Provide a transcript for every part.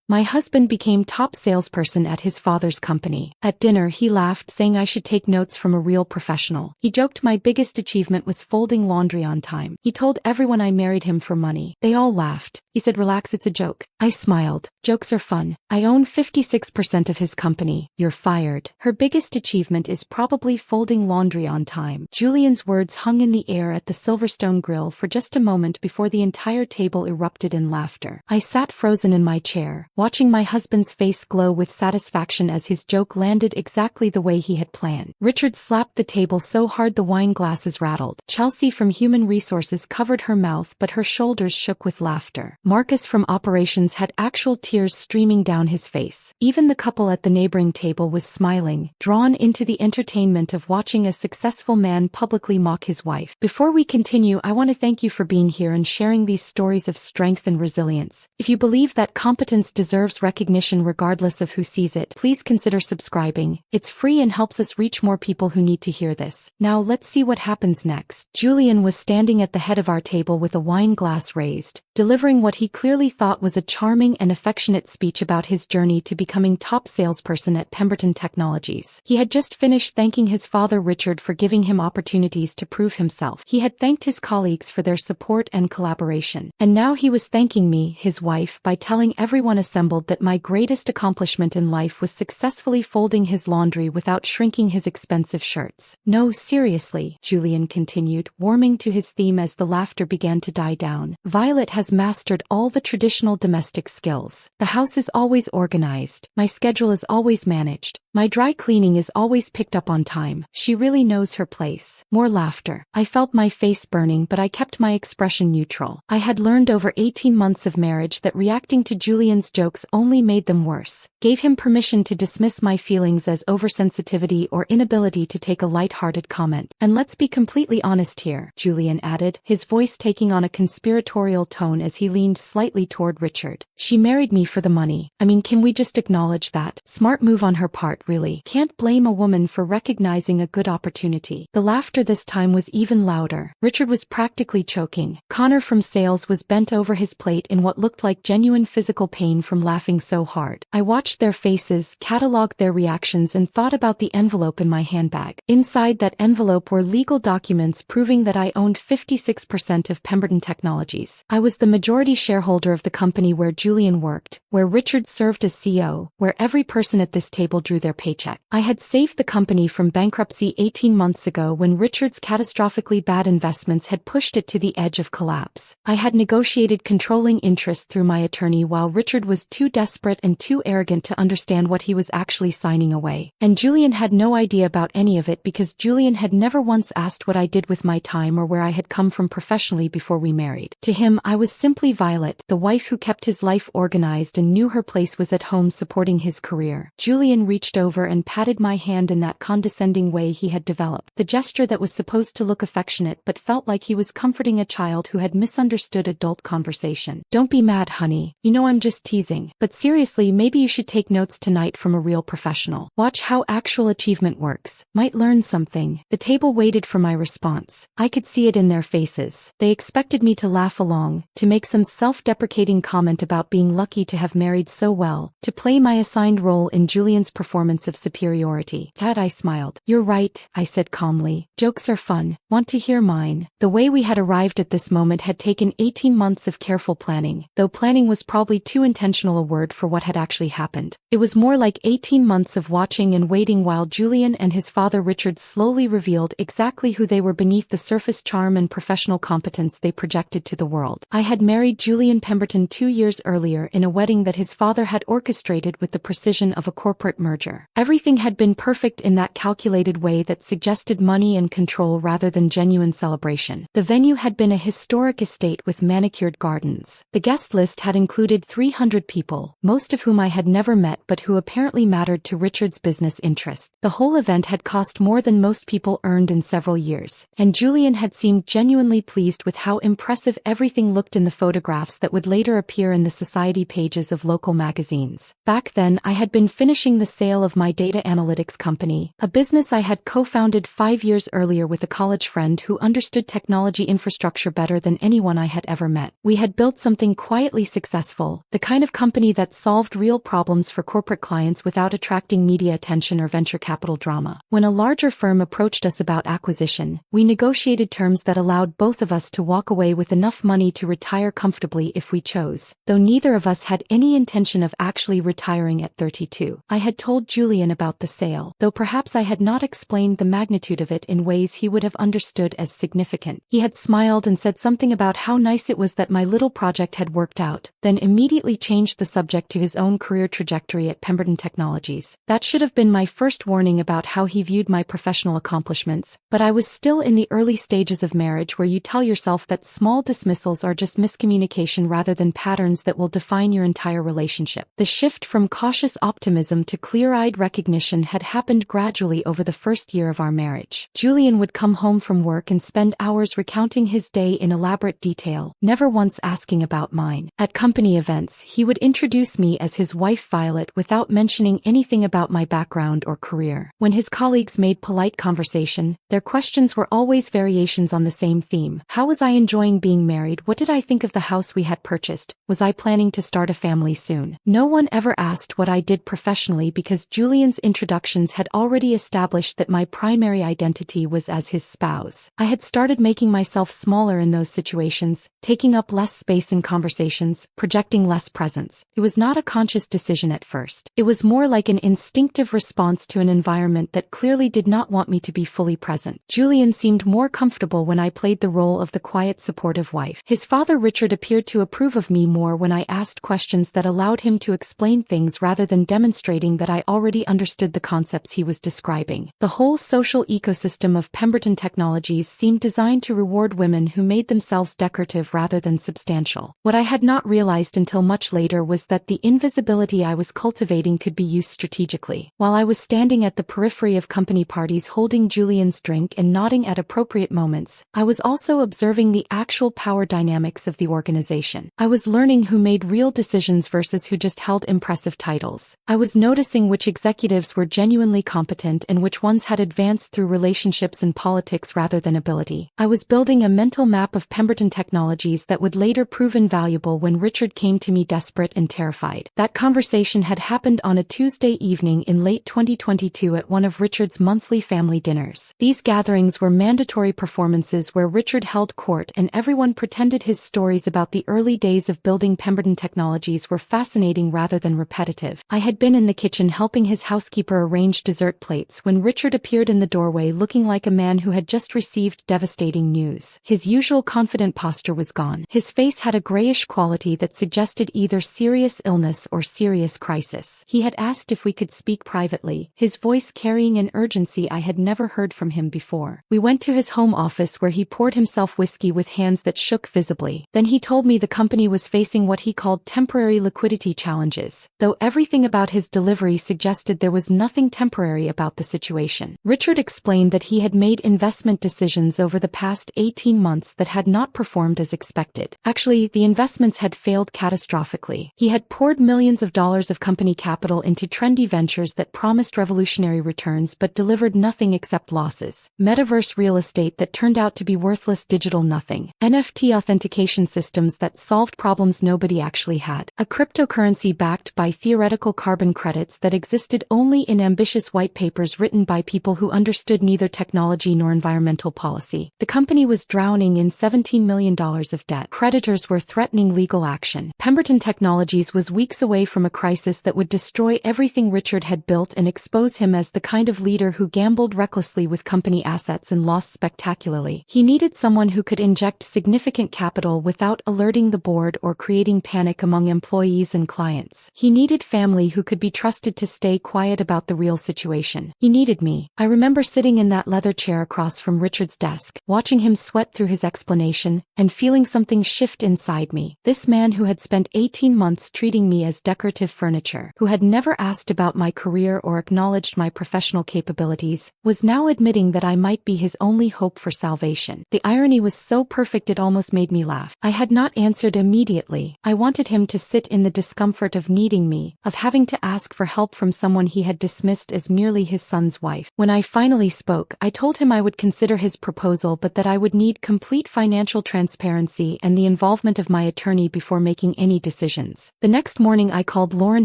My husband became top salesperson at his father's company. At dinner he laughed, saying I should take notes from a real professional. He joked my biggest achievement was folding laundry on time. He told everyone I married him for money. They all laughed. He said, "Relax, it's a joke." I smiled. Jokes are fun. I own 56% of his company. You're fired. Her biggest achievement is probably folding laundry on time. Julian's words hung in the air at the Silverstone grill for just a moment before the entire table erupted in laughter. I sat frozen in my chair, watching my husband's face glow with satisfaction as his joke landed exactly the way he had planned. Richard slapped the table so hard the wine glasses rattled. Chelsea from Human Resources covered her mouth, but her shoulders shook with laughter. Marcus from Operations had actual tears streaming down his face. Even the couple at the neighboring table was smiling, drawn into the entertainment of watching a successful man publicly mock his wife. Before we continue, I want to thank you for being here and sharing these stories of strength and resilience. If you believe that competence deserves recognition regardless of who sees it, please consider subscribing. It's free and helps us reach more people who need to hear this. Now let's see what happens next. Julian was standing at the head of our table with a wine glass raised, delivering what he clearly thought was a charming and affectionate speech about his journey to becoming top salesperson at Pemberton Technologies. He had just finished thanking his father Richard for giving him opportunities to prove himself. He had thanked his colleagues for their support and collaboration. And now he was thanking me, his wife, by telling everyone assembled that my greatest accomplishment in life was successfully folding his laundry without shrinking his expensive shirts. No, seriously, Julian continued, warming to his theme as the laughter began to die down. Violet has mastered all the traditional domestic skills. The house is always organized. My schedule is always managed. My dry cleaning is always picked up on time. She really knows her place. More laughter. I felt my face burning, but I kept my expression neutral. I had learned over 18 months of marriage that reacting to Julian's jokes only made them worse. Gave him permission to dismiss my feelings as oversensitivity or inability to take a light-hearted comment. And let's be completely honest here, Julian added, his voice taking on a conspiratorial tone as he leaned slightly toward Richard. She married me for the money. I mean, can we just acknowledge that? Smart move on her part, really. Can't blame a woman for recognizing a good opportunity. The laughter this time was even louder. Richard was practically choking. Connor from sales was bent over his plate in what looked like genuine physical pain from laughing so hard. I watched their faces, cataloged their reactions, and thought about the envelope in my handbag. Inside that envelope were legal documents proving that I owned 56% of Pemberton Technologies. I was the majority shareholder of the company where Julian worked, where Richard served as CEO, where every person at this table drew their paycheck. I had saved the company from bankruptcy 18 months ago when Richard's catastrophically bad investments had pushed it to the edge of collapse. I had negotiated controlling interest through my attorney while Richard was too desperate and too arrogant to understand what he was actually signing away. And Julian had no idea about any of it because Julian had never once asked what I did with my time or where I had come from professionally before we married. To him, I was simply Violet, the wife who kept his life organized and knew her place was at home supporting his career. Julian reached over and patted my hand in that condescending way he had developed, the gesture that was supposed to look affectionate but felt like he was comforting a child who had misunderstood adult conversation. "Don't be mad, honey. You know I'm just teasing. But seriously, maybe you should take notes tonight from a real professional. Watch how actual achievement works. Might learn something." The table waited for my response. I could see it in their faces. They expected me to laugh along, to make some self-deprecating comment about being lucky to have married so well, to play my assigned role in Julian's performance of superiority. That I smiled. "You're right," I said calmly. "Jokes are fun. Want to hear mine?" The way we had arrived at this moment had taken 18 months of careful planning, though planning was probably too intentional a word for what had actually happened. It was more like 18 months of watching and waiting while Julian and his father Richard slowly revealed exactly who they were beneath the surface charm and professional competence they projected to the world. I had married Julian Pemberton 2 years earlier in a wedding that his father had orchestrated with the precision of a corporate merger. Everything had been perfect in that calculated way that suggested money and control rather than genuine celebration. The venue had been a historic estate with manicured gardens. The guest list had included 300 people, most of whom I had never met but who apparently mattered to Richard's business interests. The whole event had cost more than most people earned in several years, and Julian had seemed genuinely pleased with how impressive everything looked in the photographs that would later appear in the society pages of local magazines. Back then, I had been finishing the sale of my data analytics company, a business I had co-founded 5 years earlier with a college friend who understood technology infrastructure better than anyone I had ever met. We had built something quietly successful, the kind of company that solved real problems for corporate clients without attracting media attention or venture capital drama. When a larger firm approached us about acquisition, we negotiated terms that allowed both of us to walk away with enough money to retire comfortably if we chose, though neither of us had any intention of actually retiring at 32. I had told Julian about the sale, though perhaps I had not explained the magnitude of it in ways he would have understood as significant. He had smiled and said something about how nice it was that my little project had worked out, then immediately changed the subject to his own career trajectory at Pemberton Technologies. That should have been my first warning about how he viewed my professional accomplishments, but I was still in the early stages of marriage where you tell yourself that small dismissals are just miscommunication rather than patterns that will define your entire relationship. The shift from cautious optimism to clear-eyed recognition had happened gradually over the first year of our marriage. Julian would come home from work and spend hours recounting his day in elaborate detail, never once asking about mine. At company events, he would introduce me as his wife Violet without mentioning anything about my background or career. When his colleagues made polite conversation, their questions were always variations on the same theme. How was I enjoying being married? What did I think of the house we had purchased? Was I planning to start a family soon? No one ever asked what I did professionally because Julian's introductions had already established that my primary identity was as his spouse. I had started making myself smaller in those situations, taking up less space in conversations, projecting less presence. It was not a conscious decision at first. It was more like an instinctive response to an environment that clearly did not want me to be fully present. Julian seemed more comfortable when I played the role of the quiet, supportive wife. His father Richard appeared to approve of me more when I asked questions that allowed him to explain things rather than demonstrating that I already understood the concepts he was describing. The whole social ecosystem of Pemberton Technologies seemed designed to reward women who made themselves decorative rather than substantial. What I had not realized until much later was that the invisibility I was cultivating could be used strategically. While I was standing at the periphery of company parties holding Julian's drink and nodding at appropriate moments, I was also observing the actual power dynamics of the organization. I was learning who made real decisions versus who just held impressive titles. I was noticing which executives were genuinely competent and which ones had advanced through relationships and politics rather than ability. I was building a mental map of Pemberton Technologies that would later prove invaluable when Richard came to me desperate and terrified. That conversation had happened on a Tuesday evening in late 2022 at one of Richard's monthly family dinners. These gatherings were mandatory performances where Richard held court and everyone pretended his stories about the early days of building Pemberton Technologies were fascinating rather than repetitive. I had been in the kitchen helping his housekeeper arrange dessert plates when Richard appeared in the doorway looking like a man who had just received devastating news. His usual confident posture was gone. His face had a grayish quality that suggested either serious illness or serious crisis. He had asked if we could speak privately, his voice carrying an urgency I had never heard from him before. We went to his home office where he poured himself whiskey with hands that shook visibly. Then he told me the company was facing what he called temporary liquidity challenges, though everything about his delivery suggested there was nothing temporary about the situation. Richard explained that he had made investment decisions over the past 18 months that had not performed as expected. Actually, the investments had failed catastrophically. He had poured millions of dollars of company capital into trendy ventures that promised revolutionary returns but delivered nothing except losses. Metaverse real estate that turned out to be worthless digital nothing. NFT authentication systems that solved problems nobody actually had. A cryptocurrency backed by theoretical carbon credits that existed only in ambitious white papers written by people who understood neither technology nor environmental policy. The company was drowning in $17 million of debt. Creditors were threatening legal action. Pemberton Technologies was weeks away from a crisis that would destroy everything Richard had built and expose him as the kind of leader who gambled recklessly with company assets and lost spectacularly. He needed someone who could inject significant capital without alerting the board or creating panic among employees and clients. He needed family who could be trusted to stay quiet about the real situation. He needed me. I remember sitting in that leather chair across from Richard's desk, watching him sweat through his explanation, and feeling something shift inside me. This man who had spent 18 months treating me as decorative furniture, who had never asked about my career or acknowledged my professional capabilities, was now admitting that I might be his only hope for salvation. The irony was so perfect it almost made me laugh. laugh. I had not answered immediately. I wanted him to sit in the discomfort of needing me, of having to ask for help from someone he had dismissed as merely his son's wife. When I finally spoke, I told him I would consider his proposal but that I would need complete financial transparency and the involvement of my attorney before making any decisions. The next morning I called Lauren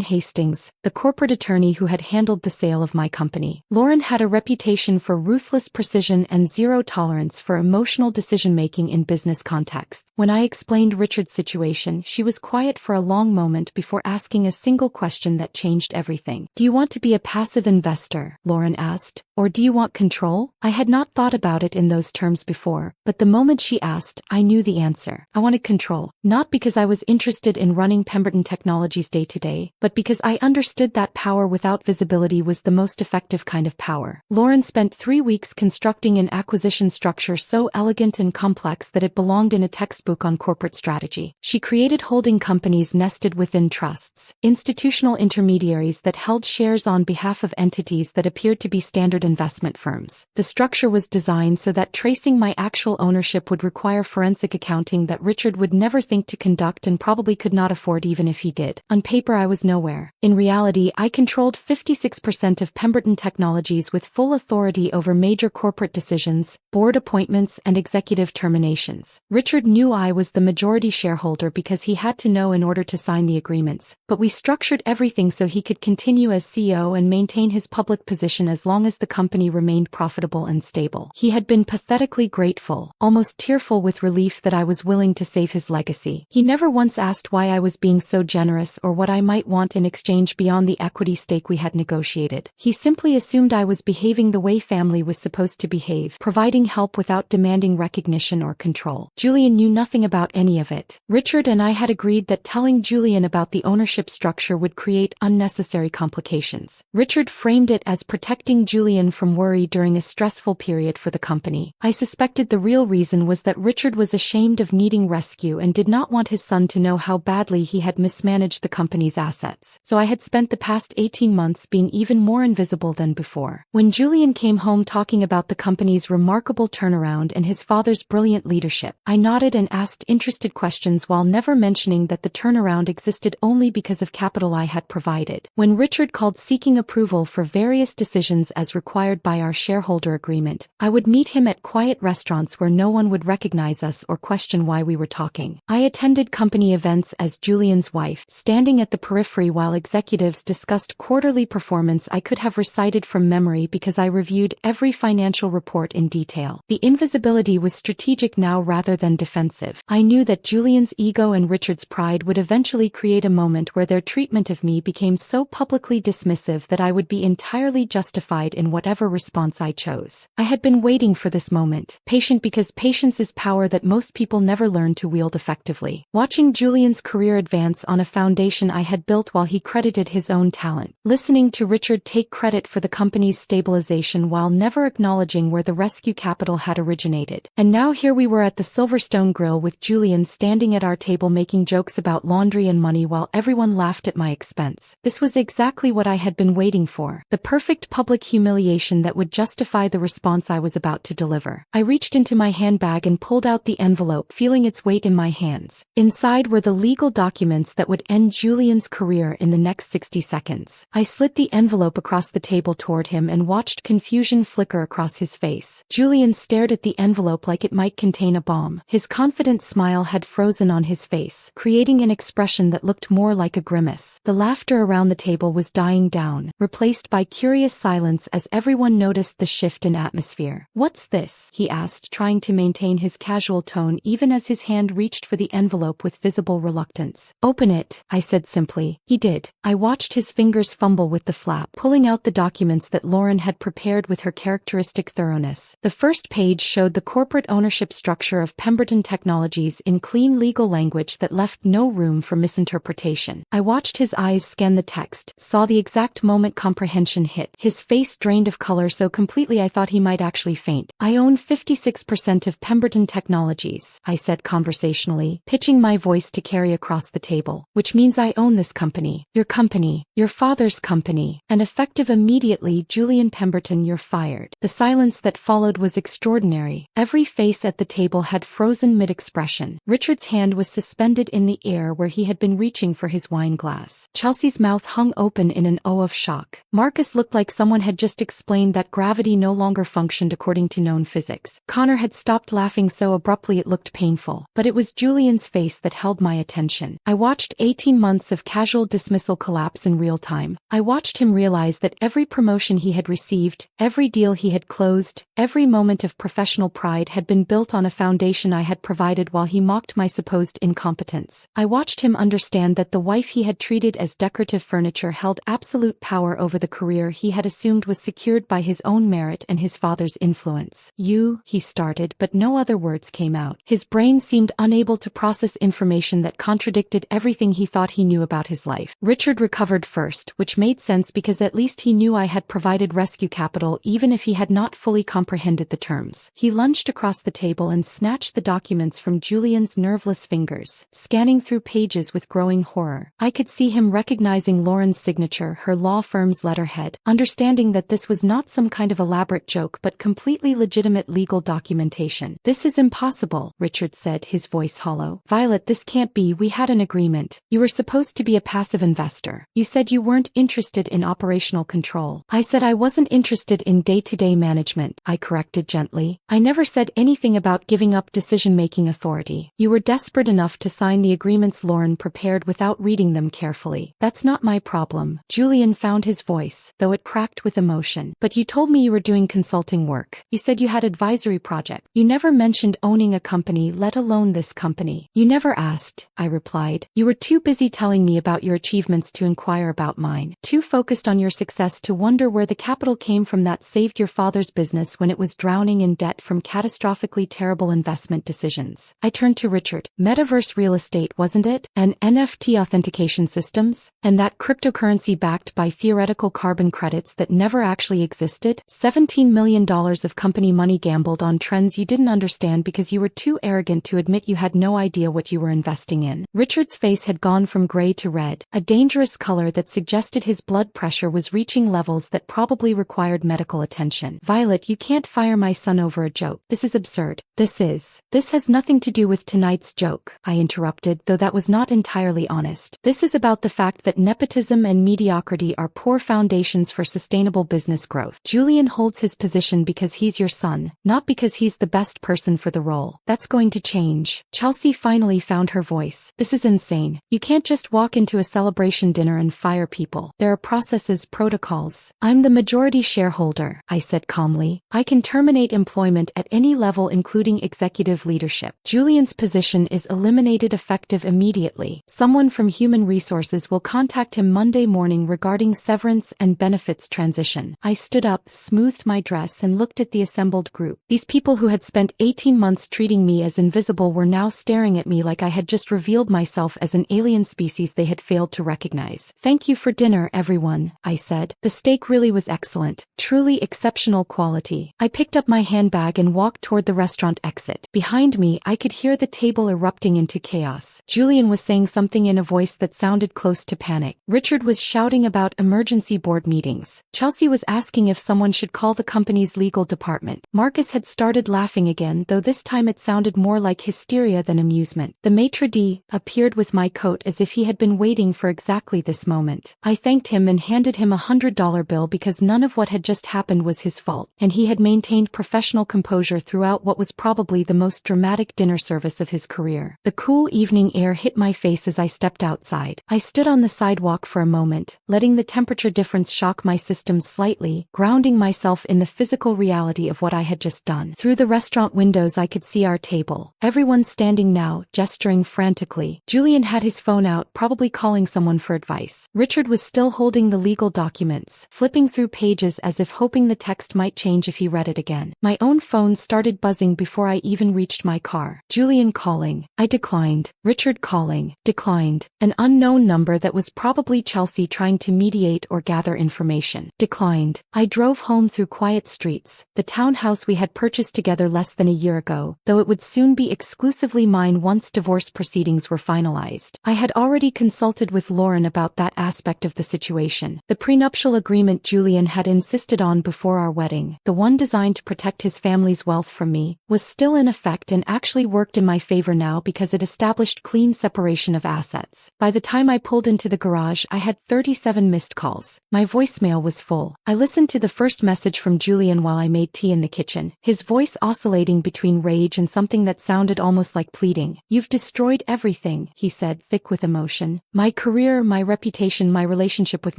Hastings, the corporate attorney who had handled the sale of my company. Lauren had a reputation for ruthless precision and zero tolerance for emotional decision-making in business contexts. When I explained Richard's situation, she was quiet for a long moment before asking a single question that changed everything. "Do you want to be a passive investor?" Lauren asked. "Or do you want control?" I had not thought about it in those terms before, but the moment she asked, I knew the answer. I wanted control. Not because I was interested in running Pemberton Technologies day to day, but because I understood that power without visibility was the most effective kind of power. Lauren spent 3 weeks constructing an acquisition structure so elegant and complex that it belonged in a textbook on corporate strategy. She created holding companies nested within trusts, institutional intermediaries that held shares on behalf of entities that appeared to be standard investment firms. The structure was designed so that tracing my actual ownership would require forensic accounting that Richard would never think to conduct and probably could not afford even if he did. On paper I was nowhere. In reality, I controlled 56% of Pemberton Technologies with full authority over major corporate decisions, board appointments and executive terminations. Richard knew I was the majority shareholder because he had to know in order to sign the agreements, but we structured everything so he could continue as CEO and maintain his public position as long as the company remained profitable and stable. He had been pathetically grateful, almost tearful with relief that I was willing to save his legacy. He never once asked why I was being so generous or what I might want in exchange beyond the equity stake we had negotiated. He simply assumed I was behaving the way family was supposed to behave, providing help without demanding recognition or control. Julian knew nothing about any of it. Richard and I had agreed that telling Julian about the ownership structure would create unnecessary complications. Richard framed it as protecting Julian from worry during a stressful period for the company. I suspected the real reason was that Richard was ashamed of needing rescue and did not want his son to know how badly he had mismanaged the company's assets. So I had spent the past 18 months being even more invisible than before. When Julian came home talking about the company's remarkable turnaround and his father's brilliant leadership, I nodded and asked interested questions while never mentioning that the turnaround existed only because of capital I had provided. When Richard called seeking approval for various decisions as required by our shareholder agreement, I would meet him at quiet restaurants where no one would recognize us or question why we were talking. I attended company events as Julian's wife, standing at the periphery while executives discussed quarterly performance I could have recited from memory because I reviewed every financial report in detail. The invisibility was strategic now rather than defensive. I knew that Julian's ego and Richard's pride would eventually create a moment where their treatment of me became so publicly dismissive that I would be entirely justified in whatever response I chose. I had been waiting for this moment, patient because patience is power that most people never learn to wield effectively. Watching Julian's career advance on a foundation I had built while he credited his own talent. Listening to Richard take credit for the company's stabilization while never acknowledging where the rescue capital had originated. And now here we were at the Silverstone Grill with Julian standing at our table making jokes about laundry and money while everyone laughed at my expense. This was exactly what I had been waiting for. The perfect public humiliation that would justify the response I was about to deliver. I reached into my handbag and pulled out the envelope, feeling its weight in my hands. Inside were the legal documents that would end Julian's career in the next 60 seconds. I slid the envelope across the table toward him and watched confusion flicker across his face. Julian stared at the envelope like it might contain a bomb. His confident smile had frozen on his face, creating an expression that looked more like a grimace. The laughter around the table was dying down, replaced by curious silence as everyone noticed the shift in atmosphere. "What's this?" he asked, trying to maintain his casual tone even as his hand reached for the envelope with visible reluctance. "Open it," I said simply. He did. I watched his fingers fumble with the flap, pulling out the documents that Lauren had prepared with her characteristic thoroughness. The first page showed the corporate ownership structure of Pemberton Technologies in clean legal language that left no room for misinterpretation. I watched his eyes scan the text, saw the exact moment comprehension hit. His face drained of color so completely I thought he might actually faint. "I own 56% of Pemberton Technologies," I said conversationally, pitching my voice to carry across the table. "Which means I own this company. Your father's company. And effective immediately, Julian Pemberton, you're fired." The silence that followed was extraordinary. Every face at the table had frozen mid-expression. expression. Richard's hand was suspended in the air where he had been reaching for his wine glass. Chelsea's mouth hung open in an O of shock. Marcus looked like someone had just explained that gravity no longer functioned according to known physics. Connor had stopped laughing so abruptly it looked painful. But it was Julian's face that held my attention. I watched 18 months of casual dismissal collapse in real time. I watched him realize that every promotion he had received, every deal he had closed, every moment of professional pride had been built on a foundation I had provided while he mocked my supposed incompetence. I watched him understand that the wife he had treated as decorative furniture held absolute power over the career he had assumed was secured by his own merit and his father's influence. He started, but no other words came out. His brain seemed unable to process information that contradicted everything he thought he knew about his life. Richard recovered first, which made sense because at least he knew I had provided rescue capital even if he had not fully comprehended the terms. He lunged across the table and snatched the documents from Julian's nerveless fingers, scanning through pages with growing horror. I could see him recognizing Lauren's signature, her law firm's letterhead, understanding that this was not some kind of elaborate joke but completely legitimate legal documentation. "This is impossible," Richard said, his voice hollow. "Violet, this can't be. We had an agreement. You were supposed to be a passive investor. You said you weren't interested in operational control." "I said I wasn't interested in day-to-day management," I corrected gently. "I never said anything about giving up decision-making authority. You were desperate enough to sign the agreements Lauren prepared without reading them carefully. That's not my problem." Julian found his voice, though it cracked with emotion. "But you told me you were doing consulting work. You said you had advisory projects. You never mentioned owning a company, let alone this company." "You never asked," I replied. "You were too busy telling me about your achievements to inquire about mine. Too focused on your success to wonder where the capital came from that saved your father's business when it was drowning in debt from catastrophically terrible investment decisions." I turned to Richard. "Metaverse real estate, wasn't it? And NFT authentication systems? And that cryptocurrency backed by theoretical carbon credits that never actually existed? $17 million of company money gambled on trends you didn't understand because you were too arrogant to admit you had no idea what you were investing in." Richard's face had gone from gray to red, a dangerous color that suggested his blood pressure was reaching levels that probably required medical attention. "Violet, you can't fire my son over a joke. This is absurd." This has nothing to do with tonight's joke," I interrupted, though that was not entirely honest. "This is about the fact that nepotism and mediocrity are poor foundations for sustainable business growth. Julian holds his position because he's your son, not because he's the best person for the role. That's going to change." Chelsea finally found her voice. "This is insane. You can't just walk into a celebration dinner and fire people. There are processes, protocols." "I'm the majority shareholder," I said calmly. "I can terminate employment at any level including executive leadership. Julian's position is eliminated effective immediately. Someone from Human Resources will contact him Monday morning regarding severance and benefits transition." I stood up, smoothed my dress and looked at the assembled group. These people who had spent 18 months treating me as invisible were now staring at me like I had just revealed myself as an alien species they had failed to recognize. "Thank you for dinner, everyone," I said. "The steak really was excellent. Truly exceptional quality." I picked up my handbag and walked toward the restaurant exit. Behind me, I could hear the table erupting into chaos. Julian was saying something in a voice that sounded close to panic. Richard was shouting about emergency board meetings. Chelsea was asking if someone should call the company's legal department. Marcus had started laughing again, though this time it sounded more like hysteria than amusement. The maitre d' appeared with my coat as if he had been waiting for exactly this moment. I thanked him and handed him a $100 bill because none of what had just happened was his fault, and he had maintained professional composure throughout what was probably the most dramatic dinner service of his career. The cool evening air hit my face as I stepped outside. I stood on the sidewalk for a moment, letting the temperature difference shock my system slightly, grounding myself in the physical reality of what I had just done. Through the restaurant windows I could see our table. Everyone standing now, gesturing frantically. Julian had his phone out, probably calling someone for advice. Richard was still holding the legal documents, flipping through pages as if hoping the text might change if he read it again. My own phone started buzzing before I even reached my car. Julian calling. I declined. Richard calling. Declined. An unknown number that was probably Chelsea trying to mediate or gather information. Declined. I drove home through quiet streets, the townhouse we had purchased together less than a year ago, though it would soon be exclusively mine once divorce proceedings were finalized. I had already consulted with Lauren about that aspect of the situation. The prenuptial agreement Julian had insisted on before our wedding, the one designed to protect his family's wealth from me, was still in effect and actually actually worked in my favor now because it established clean separation of assets. By the time I pulled into the garage, I had 37 missed calls. My voicemail was full. I listened to the first message from Julian while I made tea in the kitchen, his voice oscillating between rage and something that sounded almost like pleading. "You've destroyed everything," he said, thick with emotion. "My career, my reputation, my relationship with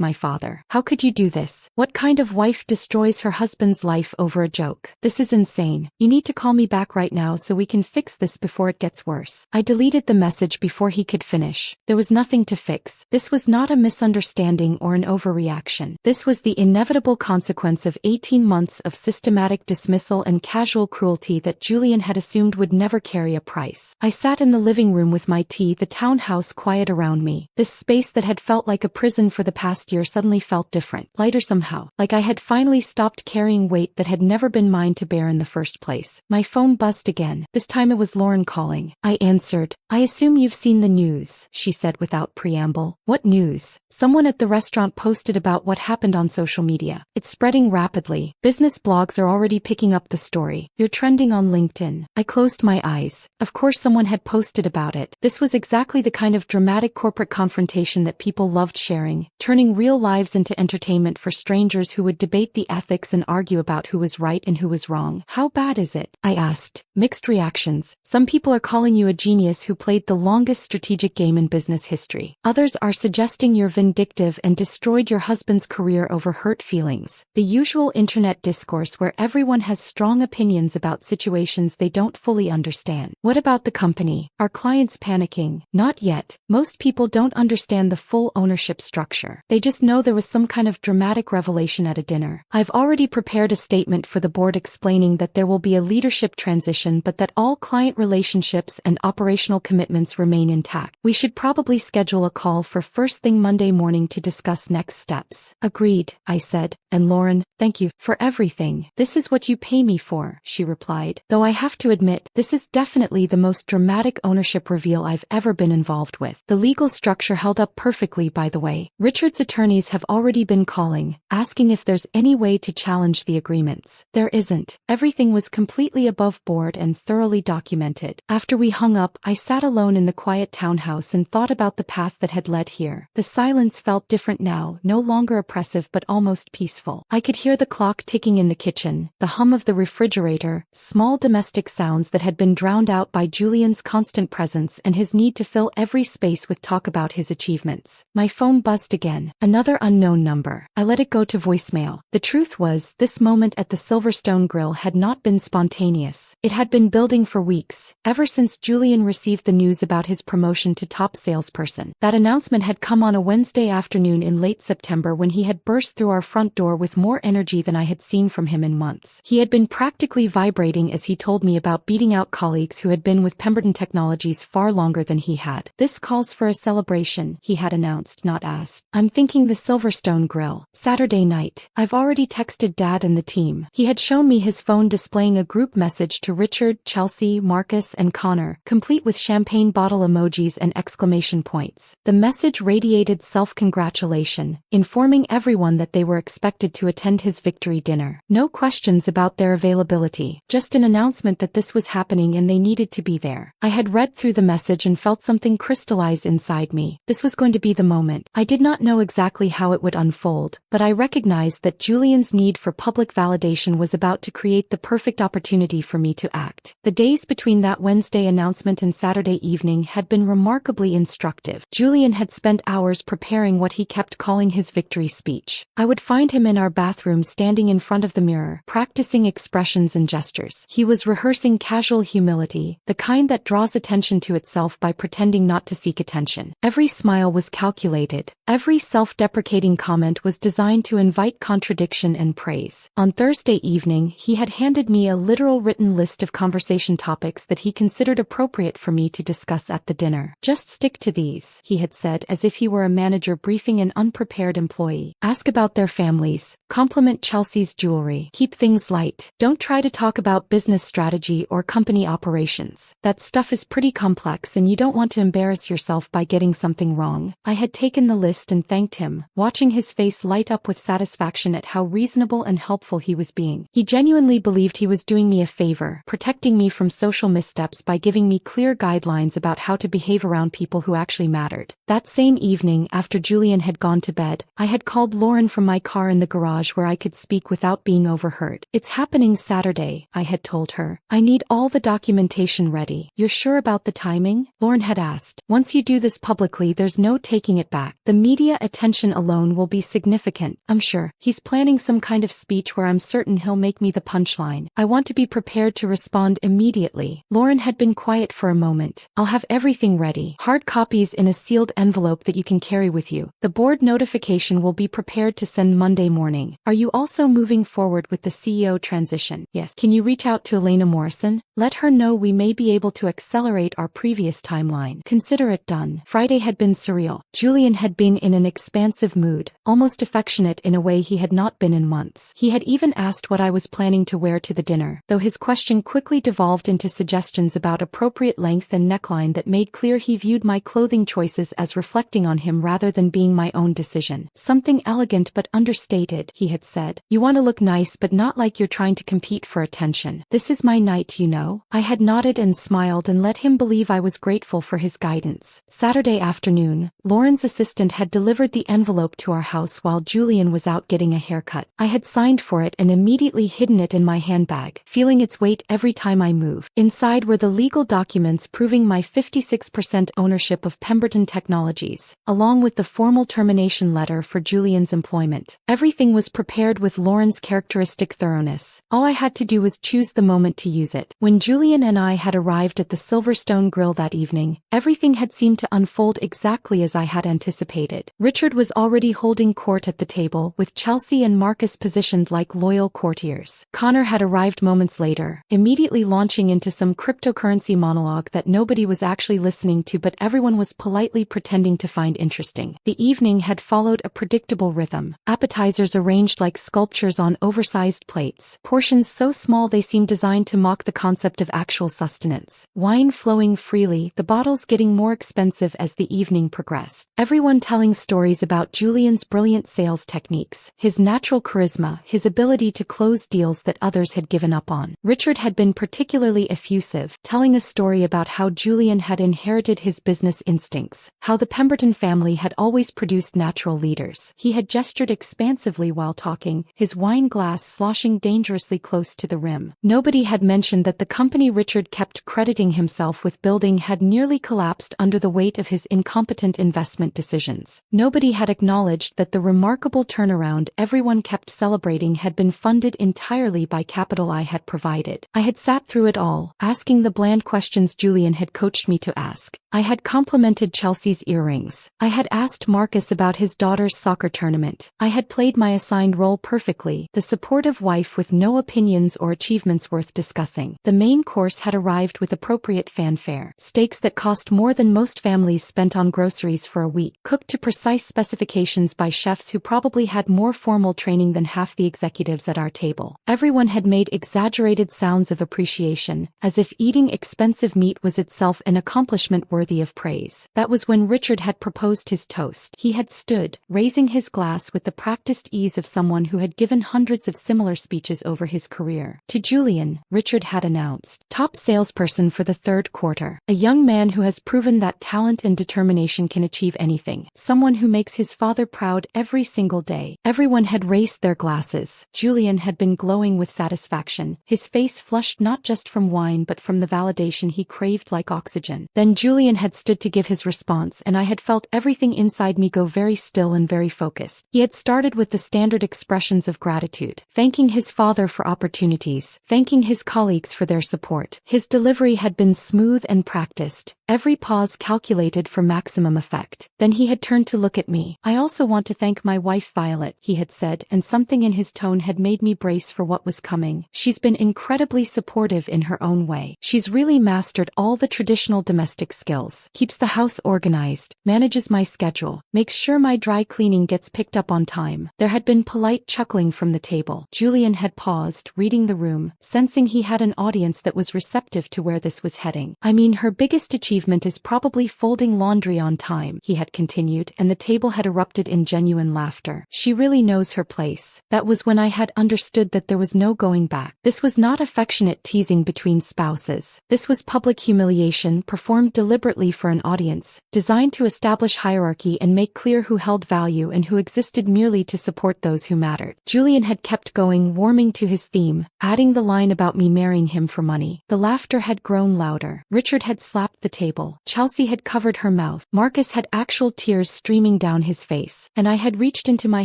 my father. How could you do this? What kind of wife destroys her husband's life over a joke? This is insane. You need to call me back right now so we can fix this before it gets worse." I deleted the message before he could finish. There was nothing to fix. This was not a misunderstanding or an overreaction. This was the inevitable consequence of 18 months of systematic dismissal and casual cruelty that Julian had assumed would never carry a price. I sat in the living room with my tea, the townhouse quiet around me. This space that had felt like a prison for the past year suddenly felt different, lighter somehow, like I had finally stopped carrying weight that had never been mine to bear in the first place. My phone buzzed again. This time it was Lauren calling. I answered. "I assume you've seen the news," she said without preamble. "What news?" "Someone at the restaurant posted about what happened on social media. It's spreading rapidly. Business blogs are already picking up the story. You're trending on LinkedIn." I closed my eyes. Of course someone had posted about it. This was exactly the kind of dramatic corporate confrontation that people loved sharing, turning real lives into entertainment for strangers who would debate the ethics and argue about who was right and who was wrong. "How bad is it?" I asked. Mixed reactions. Some people are calling you a genius who played the longest strategic game in business history. Others are suggesting you're vindictive and destroyed your husband's career over hurt feelings. The usual internet discourse where everyone has strong opinions about situations they don't fully understand. What about the company? Are clients panicking? Not yet. Most people don't understand the full ownership structure. They just know there was some kind of dramatic revelation at a dinner. I've already prepared a statement for the board explaining that there will be a leadership transition but that all client relationships and operational commitments remain intact. We should probably schedule a call for first thing Monday morning to discuss next steps. Agreed, I said. And Lauren, thank you for everything. This is what you pay me for, she replied. Though I have to admit, this is definitely the most dramatic ownership reveal I've ever been involved with. The legal structure held up perfectly, by the way. Richard's attorneys have already been calling, asking if there's any way to challenge the agreements. There isn't. Everything was completely above board and thoroughly documented. After we hung up, I sat alone in the quiet townhouse and thought about the path that had led here. The silence felt different now, no longer oppressive but almost peaceful. I could hear the clock ticking in the kitchen, the hum of the refrigerator, small domestic sounds that had been drowned out by Julian's constant presence and his need to fill every space with talk about his achievements. My phone buzzed again. Another unknown number. I let it go to voicemail. The truth was, this moment at the Silverstone Grill had not been spontaneous. It had been building for weeks, ever since Julian received the news about his promotion to top salesperson. That announcement had come on a Wednesday afternoon in late September when he had burst through our front door with more energy than I had seen from him in months. He had been practically vibrating as he told me about beating out colleagues who had been with Pemberton Technologies far longer than he had. "This calls for a celebration," he had announced, not asked. "I'm thinking the Silverstone Grill. Saturday night. I've already texted Dad and the team." He had shown me his phone displaying a group message to Richard, Chelsea, Marcus, and Connor, complete with champagne bottle emojis and exclamation points. The message radiated self-congratulation, informing everyone that they were expected to attend his victory dinner. No questions about their availability, just an announcement that this was happening and they needed to be there. I had read through the message and felt something crystallize inside me. This was going to be the moment. I did not know exactly how it would unfold, but I recognized that Julian's need for public validation was about to create the perfect opportunity for me to act. The days between that Wednesday announcement and Saturday evening had been remarkably instructive. Julian had spent hours preparing what he kept calling his victory speech. I would find him in our bathroom standing in front of the mirror, practicing expressions and gestures. He was rehearsing casual humility, the kind that draws attention to itself by pretending not to seek attention. Every smile was calculated. Every self-deprecating comment was designed to invite contradiction and praise. On Thursday evening, he had handed me a literal written list of conversation topics that he considered appropriate for me to discuss at the dinner. "Just stick to these," he had said, as if he were a manager briefing an unprepared employee. "Ask about their families. Compliment Chelsea's jewelry. Keep things light. Don't try to talk about business strategy or company operations. That stuff is pretty complex and you don't want to embarrass yourself by getting something wrong." I had taken the list and thanked him, watching his face light up with satisfaction at how reasonable and helpful he was being. He genuinely believed he was doing me a favor, protecting me from social missteps by giving me clear guidelines about how to behave around people who actually mattered. That same evening, after Julian had gone to bed, I had called Lauren from my car in the garage where I could speak without being overheard. "It's happening Saturday," I had told her. "I need all the documentation ready." "You're sure about the timing?" Lauren had asked. "Once you do this publicly, there's no taking it back. The media attention alone will be significant, I'm sure. He's planning some kind of speech where I'm certain he'll make me the punchline. I want to be prepared to respond immediately." Lauren had been quiet for a moment. "I'll have everything ready. Hard copies in a sealed envelope that you can carry with you. The board notification will be prepared to send Monday morning. Are you also moving forward with the CEO transition?" "Yes." "Can you reach out to Elena Morrison? Let her know we may be able to accelerate our previous timeline. Consider it done." Friday had been surreal. Julian had been in an expansive mood, almost affectionate in a way he had not been in months. He had even asked what I was planning to wear to the dinner, though his question quickly devolved into suggestions about appropriate length and neckline that made clear he viewed my clothing choices as reflecting on him rather than being my own decision. "Something elegant but understated," he had said. "You want to look nice but not like you're trying to compete for attention. This is my night, you know." I had nodded and smiled and let him believe I was grateful for his guidance. Saturday afternoon, Lauren's assistant had delivered the envelope to our house while Julian was out getting a haircut. I had signed for it and immediately hidden it in my handbag, feeling its weight every time I moved. Inside were the legal documents proving my 56% ownership of Pemberton Technologies, along with the formal termination letter for Julian's employment. Everything was prepared with Lauren's characteristic thoroughness. All I had to do was choose the moment to use it. When Julian and I had arrived at the Silverstone Grill that evening, everything had seemed to unfold exactly as I had anticipated. Richard was already holding court at the table, with Chelsea and Marcus positioned like loyal courtiers. Connor had arrived moments later, immediately launching into some cryptocurrency monologue that nobody was actually listening to but everyone was politely pretending to find interesting. The evening had followed a predictable rhythm. Appetizers arranged like sculptures on oversized plates, portions so small they seemed designed to mock the concept of actual sustenance. Wine flowing freely, the bottles getting more expensive as the evening progressed. Everyone telling stories about Julian's brilliant sales techniques, his natural charisma, his ability to close deals that others had given up on. Richard had been particularly effusive, telling a story about how Julian had inherited his business instincts, how the Pemberton family had always produced natural leaders. He had gestured expansively while talking, his wine glass sloshing dangerously close to the rim. Nobody had mentioned that the company Richard kept crediting himself with building had nearly collapsed under the weight of his incompetent investment decisions. Nobody had acknowledged that the remarkable turnaround everyone kept celebrating had been funded entirely by capital I had provided. I had sat through it all, asking the bland questions Julian had coached me to ask. I had complimented Chelsea's earrings. I had asked Marcus about his daughter's soccer tournament. I had played my assigned role perfectly, the supportive wife with no opinions or achievements worth discussing. The main course had arrived with appropriate fanfare. Steaks that cost more than most families spent on groceries for a week, cooked to precise specifications by chefs who probably had more formal training than half the executives at our table. Everyone had made exaggerated sounds of appreciation, as if eating expensive meat was itself an accomplishment worthy of praise. That was when Richard had proposed his toast. He had stood, raising his glass with the practiced ease of someone who had given hundreds of similar speeches over his career. To Julian, Richard had announced, "Top salesperson for the third quarter. A young man who has proven that talent and determination can achieve anything. Someone who makes his father proud every single day." Everyone had raised their glasses. Julian had been glowing with satisfaction, his face flushed not just from wine but from the validation he craved like oxygen. Then Julian had stood to give his response and I had felt everything inside me go very still and very focused. He had started with the standard expressions of gratitude, thanking his father for opportunities, thanking his colleagues for their support. His delivery had been smooth and practiced, every pause calculated for maximum effect. Then he had turned to look at me. "I also want to thank my wife Violet," he had said, and something in his tone had made me brace for what was coming. "She's been incredibly supportive in her own way. She's really mastered all the traditional domestic skills, keeps the house organized, manages my schedule, makes sure my dry cleaning gets picked up on time." There had been polite chuckling from the table. Julian had paused, reading the room, sensing he had an audience that was receptive to where this was heading. "I mean, her biggest achievement achievement is probably folding laundry on time, he had continued, and the table had erupted in genuine laughter. She really knows her place. That was when I had understood that there was no going back. This was not affectionate teasing between spouses. This was public humiliation performed deliberately for an audience, designed to establish hierarchy and make clear who held value and who existed merely to support those who mattered. Julian had kept going, warming to his theme, adding the line about me marrying him for money. The laughter had grown louder. Richard had slapped the table. Chelsea had covered her mouth. Marcus had actual tears streaming down his face. And I had reached into my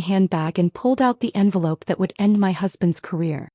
handbag and pulled out the envelope that would end my husband's career.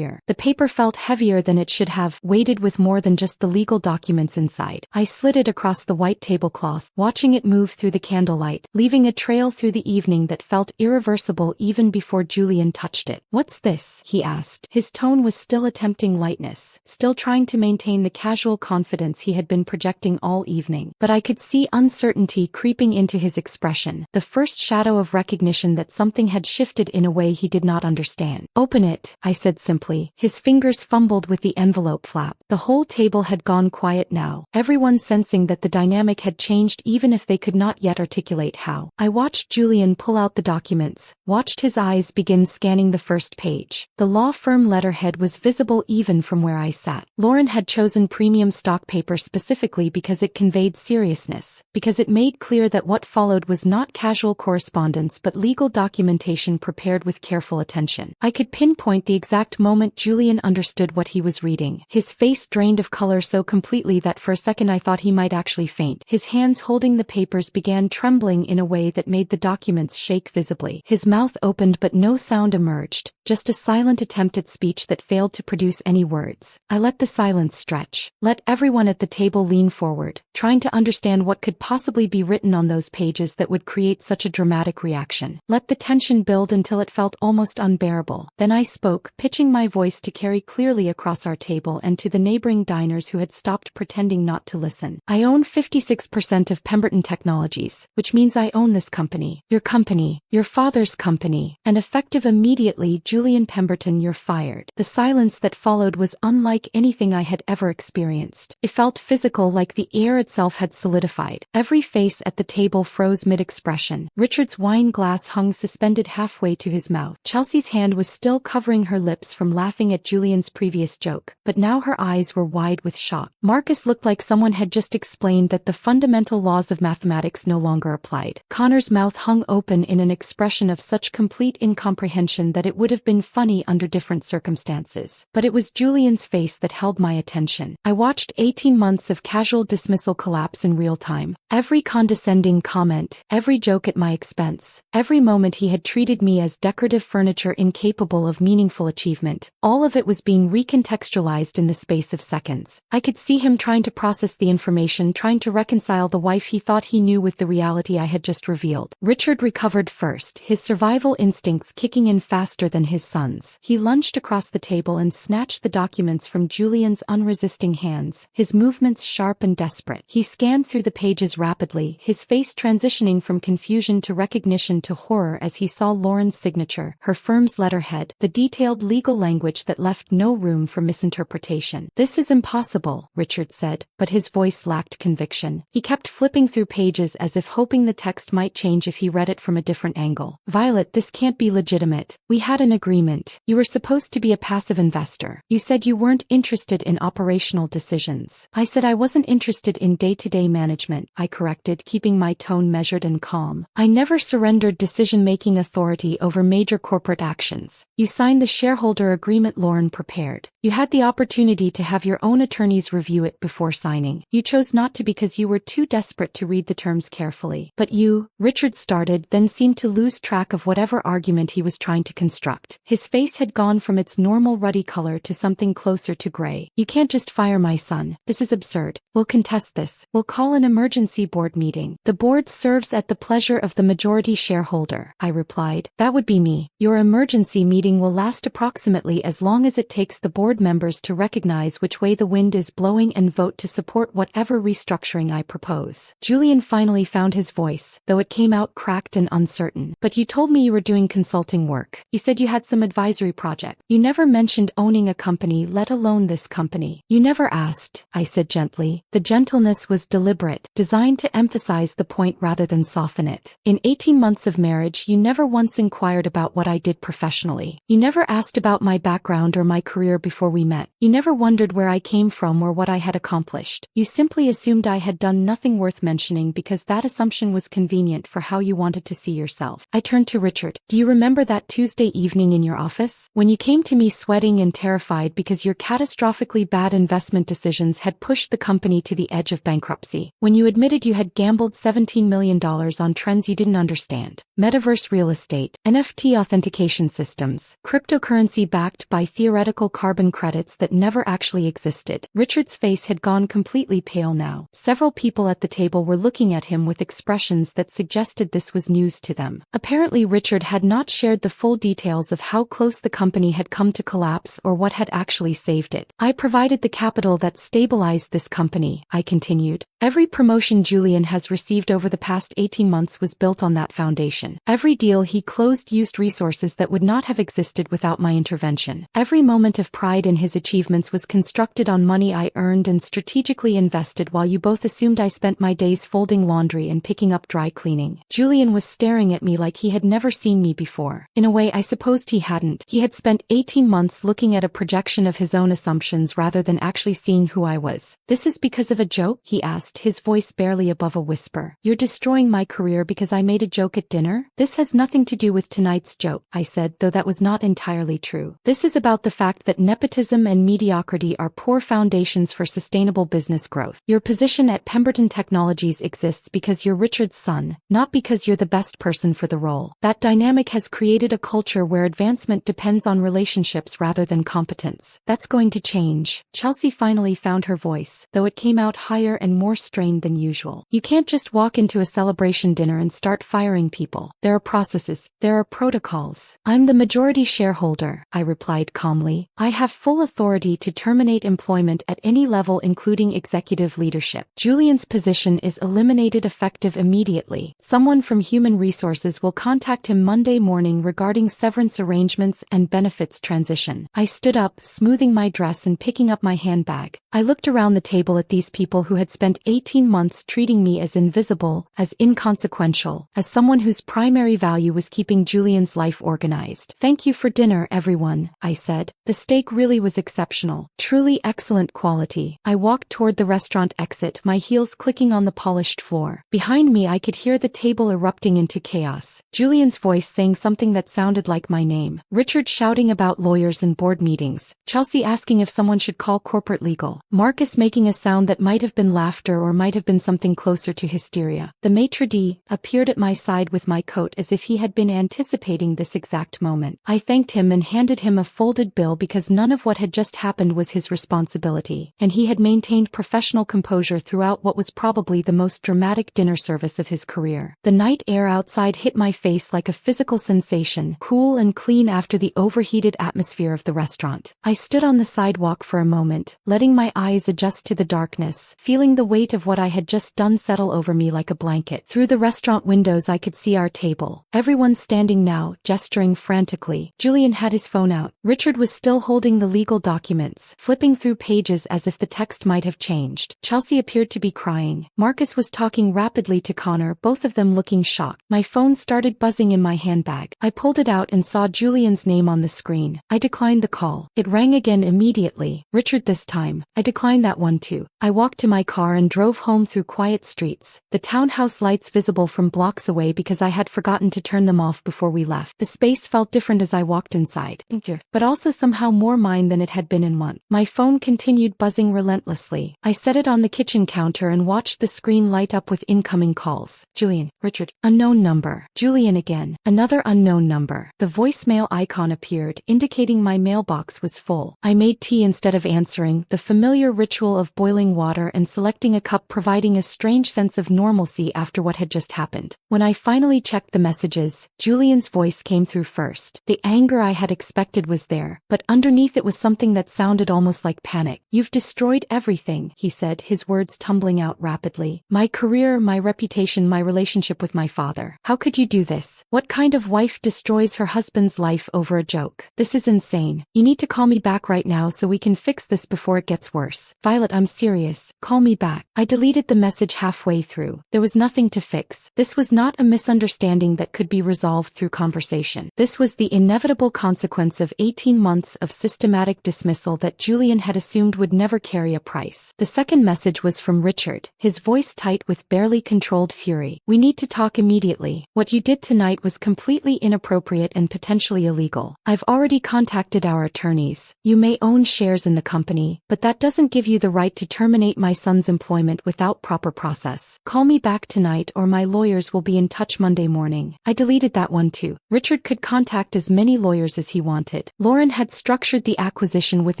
The paper felt heavier than it should have, weighted with more than just the legal documents inside. I slid it across the white tablecloth, watching it move through the candlelight, leaving a trail through the evening that felt irreversible even before Julian touched it. "What's this?" he asked. His tone was still attempting lightness, still trying to maintain the casual confidence he had been projecting all evening. But I could see uncertainty creeping into his expression, the first shadow of recognition that something had shifted in a way he did not understand. "Open it," I said simply. His fingers fumbled with the envelope flap. The whole table had gone quiet now, everyone sensing that the dynamic had changed even if they could not yet articulate how. I watched Julian pull out the documents, watched his eyes begin scanning the first page. The law firm letterhead was visible even from where I sat. Lauren had chosen premium stock paper specifically because it conveyed seriousness, because it made clear that what followed was not casual correspondence but legal documentation prepared with careful attention. I could pinpoint the exact moment Julian understood what he was reading. His face drained of color so completely that for a second I thought he might actually faint. His hands holding the papers began trembling in a way that made the documents shake visibly. His mouth opened but no sound emerged, just a silent attempt at speech that failed to produce any words. I let the silence stretch, let everyone at the table lean forward, trying to understand what could possibly be written on those pages that would create such a dramatic reaction. Let the tension build until it felt almost unbearable. Then I spoke, pitching my voice to carry clearly across our table and to the neighboring diners who had stopped pretending not to listen. "I own 56% of Pemberton Technologies, which means I own this company, your father's company, and effective immediately, Julian Pemberton, you're fired." The silence that followed was unlike anything I had ever experienced. It felt physical, like the air itself had solidified. Every face at the table froze mid-expression. Richard's wine glass hung suspended halfway to his mouth. Chelsea's hand was still covering her lips from laughing at Julian's previous joke, but now her eyes were wide with shock. Marcus looked like someone had just explained that the fundamental laws of mathematics no longer applied. Connor's mouth hung open in an expression of such complete incomprehension that it would have been funny under different circumstances. But it was Julian's face that held my attention. I watched 18 months of casual dismissal collapse in real time. Every condescending comment, every joke at my expense, every moment he had treated me as decorative furniture incapable of meaningful achievement, all of it was being recontextualized in the space of seconds. I could see him trying to process the information, trying to reconcile the wife he thought he knew with the reality I had just revealed. Richard recovered first, his survival instincts kicking in faster than his son's. He lunged across the table and snatched the documents from Julian's unresisting hands, his movements sharp and desperate. He scanned through the pages rapidly, his face transitioning from confusion to recognition to horror as he saw Lauren's signature, her firm's letterhead, the detailed legal language that left no room for misinterpretation. "This is impossible," Richard said, but his voice lacked conviction. He kept flipping through pages as if hoping the text might change if he read it from a different angle. "Violet, this can't be legitimate. We had an agreement. You were supposed to be a passive investor. You said you weren't interested in operational decisions." "I said I wasn't interested in day-to-day management," I corrected, keeping my tone measured and calm. "I never surrendered decision-making authority over major corporate actions. You signed the shareholder agreement Lauren prepared. You had the opportunity to have your own attorneys review it before signing. You chose not to because you were too desperate to read the terms carefully. But you," Richard started, then seemed to lose track of whatever argument he was trying to construct. His face had gone from its normal ruddy color to something closer to gray. "You can't just fire my son. This is absurd. We'll contest this. We'll call an emergency board meeting." "The board serves at the pleasure of the majority shareholder," I replied. "That would be me. Your emergency meeting will last approximately as long as it takes the board members to recognize which way the wind is blowing and vote to support whatever restructuring I propose." Julian finally found his voice, though it came out cracked and uncertain. "But you told me you were doing consulting work. You said you had some advisory project. You never mentioned owning a company, let alone this company. You never asked, I said gently. The gentleness was deliberate, designed to emphasize the point rather than soften it. In 18 months of marriage, you never once inquired about what I did professionally. You never asked about my background or my career before we met. You never wondered where I came from or what I had accomplished. You simply assumed I had done nothing worth mentioning because that assumption was convenient for how you wanted to see yourself. I turned to Richard. Do you remember that Tuesday evening in your office? When you came to me sweating and terrified because your catastrophically bad investment decisions had pushed the company to the edge of bankruptcy. When you admitted you had gambled $17 million on trends you didn't understand. Metaverse real estate, NFT authentication systems, cryptocurrency backed by theoretical carbon credits that never actually existed. Richard's face had gone completely pale now. Several people at the table were looking at him with expressions that suggested this was news to them. Apparently Richard had not shared the full details of how close the company had come to collapse or what had actually saved it. I provided the capital that stabilized this company, I continued. Every promotion Julian has received over the past 18 months was built on that foundation. Every deal he closed used resources that would not have existed without my intervention. Every moment of pride in his achievements was constructed on money I earned and strategically invested while you both assumed I spent my days folding laundry and picking up dry cleaning. Julian was staring at me like he had never seen me before. In a way, I supposed he hadn't. He had spent 18 months looking at a projection of his own assumptions rather than actually seeing who I was. This is because of a joke? He asked, his voice barely above a whisper. You're destroying my career because I made a joke at dinner? This has nothing to do with tonight's joke, I said, though that was not entirely true. This is about the fact that nepotism and mediocrity are poor foundations for sustainable business growth. Your position at Pemberton Technologies exists because you're Richard's son, not because you're the best person for the role. That dynamic has created a culture where advancement depends on relationships rather than competence. That's going to change. Chelsea finally found her voice, though it came out higher and more strained than usual. You can't just walk into a celebration dinner and start firing people. There are processes. There are protocols. I'm the majority shareholder, I replied calmly. I have full authority to terminate employment at any level including executive leadership. Julian's position is eliminated effective immediately. Someone from Human Resources will contact him Monday morning regarding severance arrangements and benefits transition. I stood up, smoothing my dress and picking up my handbag. I looked around the table at these people who had spent 18 months treating me as invisible, as inconsequential, as someone whose primary value was keeping Julian's life organized. Thank you for dinner, everyone, I said. The steak really was exceptional. Truly excellent quality. I walked toward the restaurant exit, my heels clicking on the polished floor. Behind me I could hear the table erupting into chaos. Julian's voice saying something that sounded like my name. Richard shouting about lawyers and board meetings. Chelsea asking if someone should call corporate legal. Marcus making a sound that might have been laughter or might have been something closer to hysteria. The maitre d' appeared at my side with my coat as if he had been anticipating this exact moment. I thanked him and handed him a folded bill because none of what had just happened was his responsibility, and he had maintained professional composure throughout what was probably the most dramatic dinner service of his career. The night air outside hit my face like a physical sensation, cool and clean after the overheated atmosphere of the restaurant. I stood on the sidewalk for a moment, letting my eyes adjust to the darkness, feeling the weight of what I had just done settle over me like a blanket. Through the restaurant windows I could see our table. Everyone standing now, gesturing frantically. Julian had his phone out. Richard was still holding the legal documents, flipping through pages as if the text might have changed. Chelsea appeared to be crying. Marcus was talking rapidly to Connor, both of them looking shocked. My phone started buzzing in my handbag. I pulled it out and saw Julian's name on the screen. I declined the call. It rang again immediately. Richard this time. I declined that one too. I walked to my car and drove home through quiet streets, the townhouse lights visible from blocks away because I had forgotten to turn them off before we left. The space felt different as I walked inside, but also somehow more mine than it had been in months. My phone continued buzzing relentlessly. I set it on the kitchen counter and watched the screen light up with incoming calls. Julian, Richard, unknown number. Julian again. Another unknown number. The voicemail icon appeared, indicating my mailbox was full. I made tea instead of answering, the familiar ritual of boiling water and selecting a cup providing a strange sense of normalcy after what had just happened. When I finally checked the messages, Julian's voice came through first. The anger I had expected was there, but underneath it was something that sounded almost like panic. You've destroyed everything, he said, his words tumbling out rapidly. My career, my reputation, my relationship with my father. How could you do this? What kind of wife destroys her husband's life over a joke? This is insane. You need to call me back right now so we can fix this before it gets worse. Violet, I'm serious. Call me back. I deleted the message halfway through. There was nothing to fix. This was not a misunderstanding that could be resolved through conversation. This was the inevitable consequence of 18 months of systematic dismissal that Julian had assumed would never carry a price. The second message was from Richard, his voice tight with barely controlled fury. We need to talk immediately. What you did tonight was completely inappropriate and potentially illegal. I've already contacted our attorneys. You may own shares in the company, but that doesn't give you the right to terminate my son's employment without proper process. Call me back tonight or my lawyers will be in touch Monday morning. I deleted that one too. Richard could contact as many lawyers as he wanted. Lauren had structured the acquisition with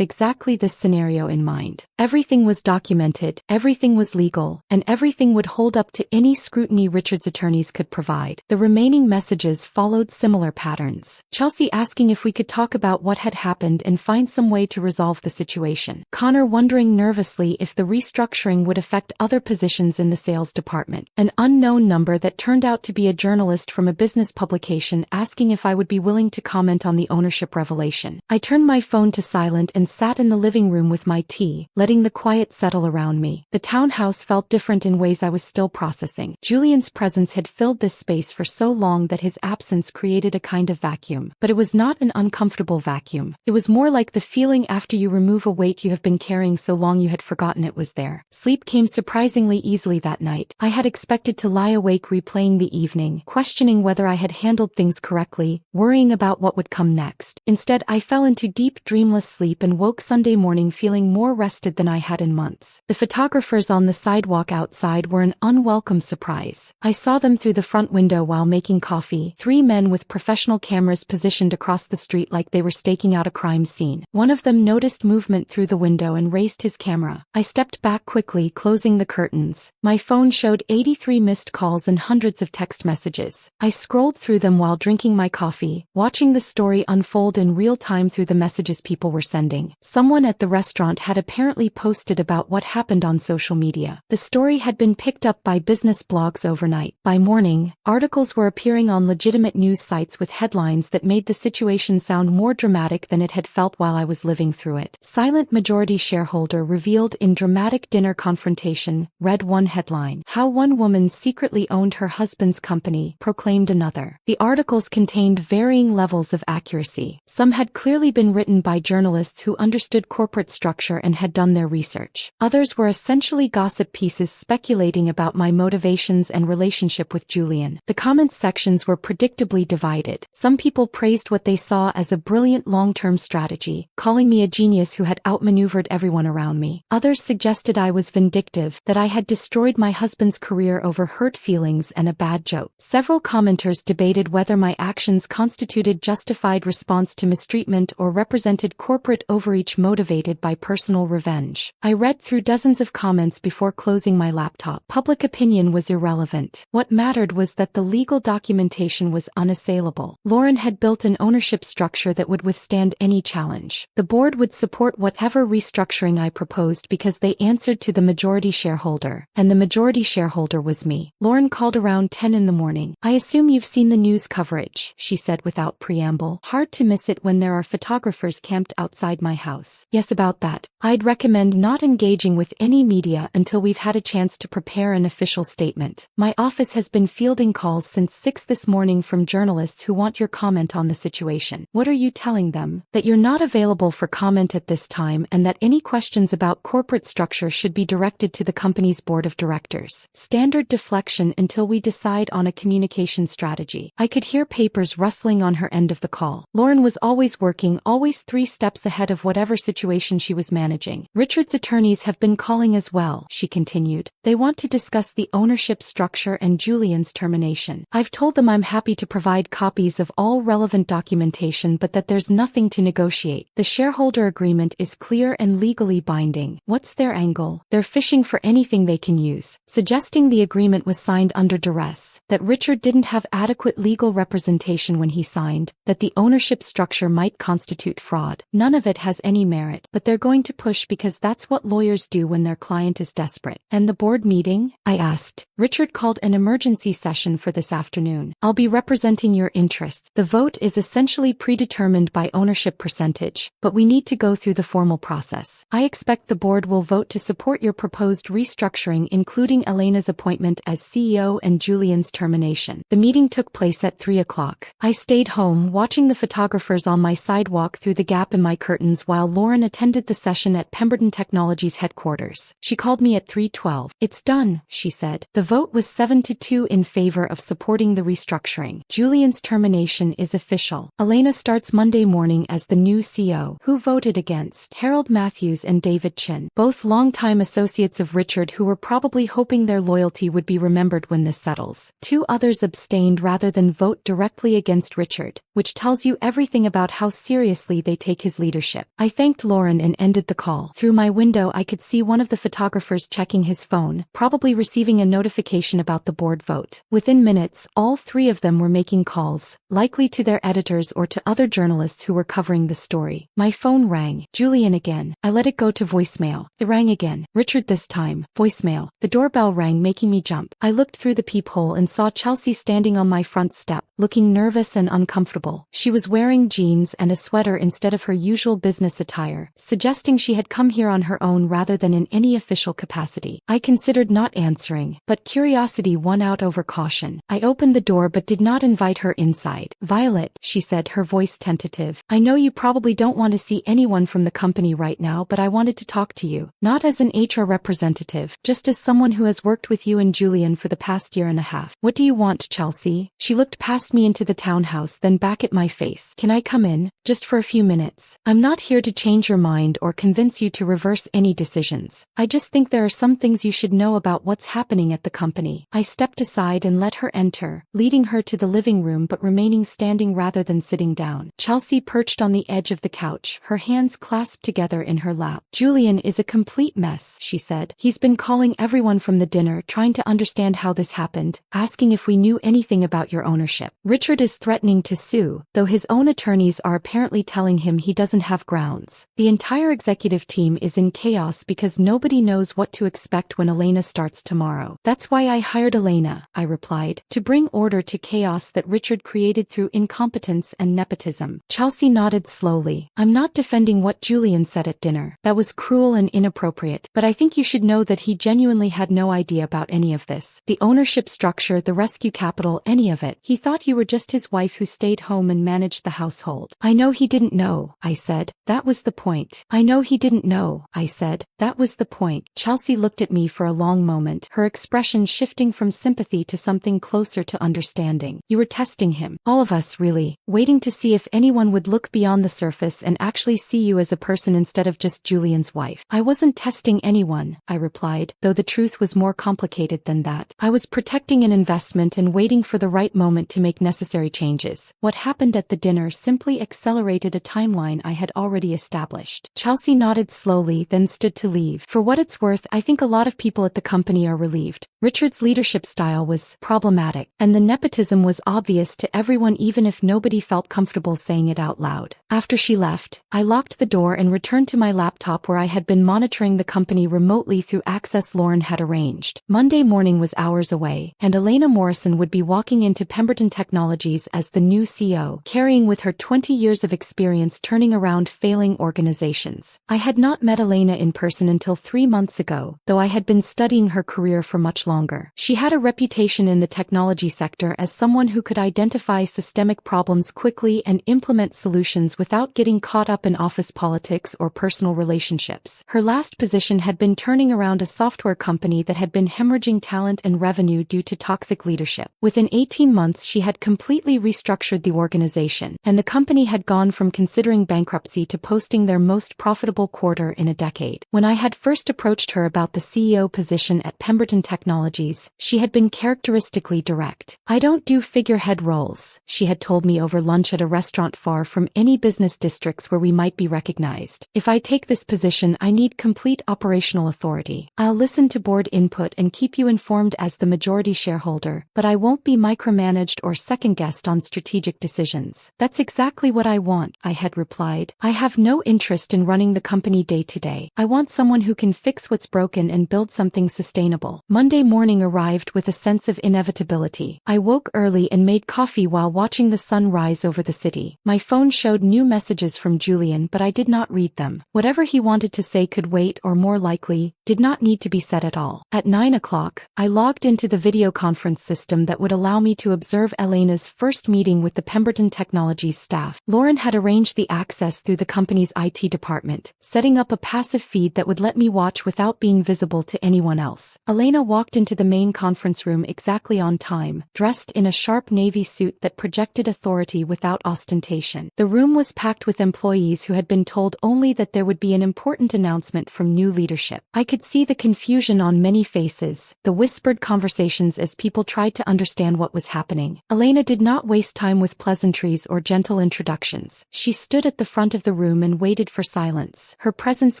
exactly this scenario in mind. Everything was documented, everything was legal, and everything would hold up to any scrutiny Richard's attorneys could provide. The remaining messages followed similar patterns. Chelsea asking if we could talk about what had happened and find some way to resolve the situation. Connor wondering nervously if the restructuring would affect other positions in the sales department. An unknown number that turned out to be a journalist from a business publication asking if I would be willing to comment on the ownership revelation. I turned my phone to silent and sat in the living room with my tea, letting the quiet settle around me. The townhouse felt different in ways I was still processing. Julian's presence had filled this space for so long that his absence created a kind of vacuum. But it was not an uncomfortable vacuum. It was more like the feeling after you remove a weight you have been carrying so long you had forgotten it was there. Sleep came surprisingly easily that night. I had expected to lie awake replaying the evening, questioning whether I had handled things correctly, worrying about what would come next. Instead, I fell into deep dreamless sleep and woke Sunday morning feeling more rested than I had in months. The photographers on the sidewalk outside were an unwelcome surprise. I saw them through the front window while making coffee, three men with professional cameras positioned across the street like they were staking out a crime scene. One of them noticed movement through the window and raised his camera. I stepped back quickly, closing the curtains. My phone showed 83 missed calls and hundreds of text messages. I scrolled through them while drinking my coffee, watching the story unfold in real time through the messages people were sending. Someone at the restaurant had apparently posted about what happened on social media. The story had been picked up by business blogs overnight. By morning, articles were appearing on legitimate news sites with headlines that made the situation sound more dramatic than it had felt while I was living through it. Silent majority shareholder revealed in dramatic dinner confrontation, read one headline. How one woman secretly owned her husband's company, proclaimed another. The articles contained varying levels of accuracy. Some had clearly been written by journalists who understood corporate structure and had done their research. Others were essentially gossip pieces speculating about my motivations and relationship with Julian. The comments sections were predictably divided. Some people praised what they saw as a brilliant long-term strategy, calling me a genius who had outmaneuvered everyone around me. Others suggested I was vindictive, that I had destroyed my husband's career over hurt feelings and a bad joke. Several commenters debated whether my actions constituted justified response to mistreatment or represented corporate overreach motivated by personal revenge. I read through dozens of comments before closing my laptop. Public opinion was irrelevant. What mattered was that the legal documentation was unassailable. Lauren had built an ownership structure that would withstand any challenge. The board would support whatever restructuring I proposed because they answered to the majority shareholder, and the majority shareholder was me. Lauren called around 10 in the morning. I assume you've seen the news coverage, she said without preamble. Hard to miss it when there are photographers camped outside my house. Yes, about that. I'd recommend not engaging with any media until we've had a chance to prepare an official statement. My office has been fielding calls since 6 this morning from journalists who want your comment on the situation. What are you telling them? That you're not available for comment at this time and that any questions about corporate structure should be directed to the company's board of directors. Standard deflection until we decide on a communication strategy. I could hear papers rustling on her end of the call. Lauren was always working, always 3 steps ahead of whatever situation she was managing. Richard's attorneys have been calling as well, she continued. They want to discuss the ownership structure and Julian's termination. I've told them I'm happy to provide copies of all relevant documentation but that there's nothing to negotiate. The shareholder agreement is clear and legally binding. What's their angle? They're fishing for anything they can use, suggesting the agreement was signed under duress, that Richard didn't have adequate legal representation when he signed, that the ownership structure might constitute fraud. None of it has any merit, but they're going to push because that's what lawyers do when their client is desperate. And the board meeting? I asked. Richard called an emergency session for this afternoon. I'll be representing your interests. The vote is essentially predetermined by ownership percentage. percentage, but we need to go through the formal process. I expect the board will vote to support your proposed restructuring, including Elena's appointment as CEO and Julian's termination. The meeting took place at 3 o'clock. I stayed home watching the photographers on my sidewalk through the gap in my curtains while Lauren attended the session at Pemberton Technologies headquarters. She called me at 3:12. "It's done," she said. The vote was 7-2 in favor of supporting the restructuring. Julian's termination is official. Elena starts Monday morning as the new CEO. Who voted against? Harold Matthews and David Chin, both longtime associates of Richard who were probably hoping their loyalty would be remembered when this settles. 2 others abstained rather than vote directly against Richard, which tells you everything about how seriously they take his leadership. I thanked Lauren and ended the call. Through my window I could see one of the photographers checking his phone, probably receiving a notification about the board vote. Within minutes, all 3 of them were making calls, likely to their editors or to other journalists who were covering the story. My phone rang. Julian again. I let it go to voicemail. It rang again. Richard this time. Voicemail. The doorbell rang, making me jump. I looked through the peephole and saw Chelsea standing on my front step, looking nervous and uncomfortable. She was wearing jeans and a sweater instead of her usual business attire, suggesting she had come here on her own rather than in any official capacity. I considered not answering, but curiosity won out over caution. I opened the door but did not invite her inside. "Violet," she said, her voice tentative, "I know you probably don't want to see anyone from the company right now, but I wanted to talk to you. Not as an HR representative, just as someone who has worked with you and Julian for the past year and a half." "What do you want, Chelsea?" She looked past me into the townhouse, then back at my face. "Can I come in? Just for a few minutes. I'm not here to change your mind or convince you to reverse any decisions. I just think there are some things you should know about what's happening at the company." I stepped aside and let her enter, leading her to the living room but remaining standing rather than sitting down. Chelsea perched on the edge of the couch, her hands clasped together in her lap. "Julian is a complete mess," she said. "He's been calling everyone from the dinner, trying to understand how this happened, asking if we knew anything about your ownership. Richard is threatening to sue, though his own attorneys are apparently telling him he doesn't have grounds. The entire executive team is in chaos because nobody knows what to expect when Elena starts tomorrow. That's why I hired Elena," I replied, "to bring order to chaos that Richard created through incompetence and nepotism." Chelsea nodded slowly. "I'm not defending what Julian said at dinner. That was cruel and inappropriate, but I think you should know that he genuinely had no idea about any of this. The ownership structure, the rescue capital, any of it. He thought you were just his wife who stayed home and managed the household." "I know he didn't know," I said. "That was the point." "I know he didn't know," I said. "That was the point." Chelsea looked at me for a long moment, her expression shifting from sympathy to something closer to understanding. "You were testing him. All of us, really. Waiting to see if anyone would look beyond the surface and actually see you as a person instead of just Julian's wife." "I wasn't testing anyone," I replied, though the truth was more complicated than that. "I was protecting an investment and waiting for the right moment to make necessary changes. What happened at the dinner simply accelerated a timeline I had already established." Chelsea nodded slowly, then stood to leave. "For what it's worth, I think a lot of people at the company are relieved. Richard's leadership style was problematic, and the nepotism was obvious to everyone even if nobody felt comfortable saying it out loud." After she left, I locked the door and returned to my laptop where I had been monitoring the company remotely through access Lauren had arranged. Monday morning was hours away, and Elena Morrison would be walking into Pemberton Technologies as the new CEO, carrying with her 20 years of experience turning around failing organizations. I had not met Elena in person until 3 months ago, though I had been studying her career for much longer. She had a reputation in the technology sector as someone who could identify systemic problems quickly and implement solutions without getting caught up in office politics or personal relationships. Her last position had been turning around a software company that had been hemorrhaging talent and revenue due to toxic leadership. Within 18 months she had completely restructured the organization, and the company had gone from considering bankruptcy to posting their most profitable quarter in a decade. When I had first approached her about the CEO position at Pemberton Technologies, she had been characteristically direct. "I don't do figurehead roles," she had told me over lunch at a restaurant far from any business districts where we might be recognized. "If I take this position, I need complete operational authority. I'll listen to board input and keep you informed as the majority shareholder, but I won't be micromanaged or second-guessed on strategic decisions." "That's exactly what I want," I had replied. "I have no interest in running the company day to day. I want someone who can fix what's broken and build something sustainable." Monday morning arrived with a sense of inevitability. I woke early and made coffee while watching the sun rise over the city. My phone showed new messages from Julian, but I did not read them. Whatever he wanted to say could wait, or more likely, did not need to be said at all. At 9 o'clock, I logged into the video conference system that would allow me to observe Elena's first meeting with the Pemberton Technologies staff. Lauren had arranged the access through the company's IT department, setting up a passive feed that would let me watch without being visible to anyone else. Elena walked into the main conference room exactly on time, dressed in a sharp navy suit that projected authority without ostentation. The room was packed with employees who had been told only that there would be an important announcement from new leadership. I could see the confusion on many faces, the whispered conversations as people tried to understand what was happening. Elena did not waste time with pleasantries or gentle introductions. She stood at the front of the room and waited for silence, her presence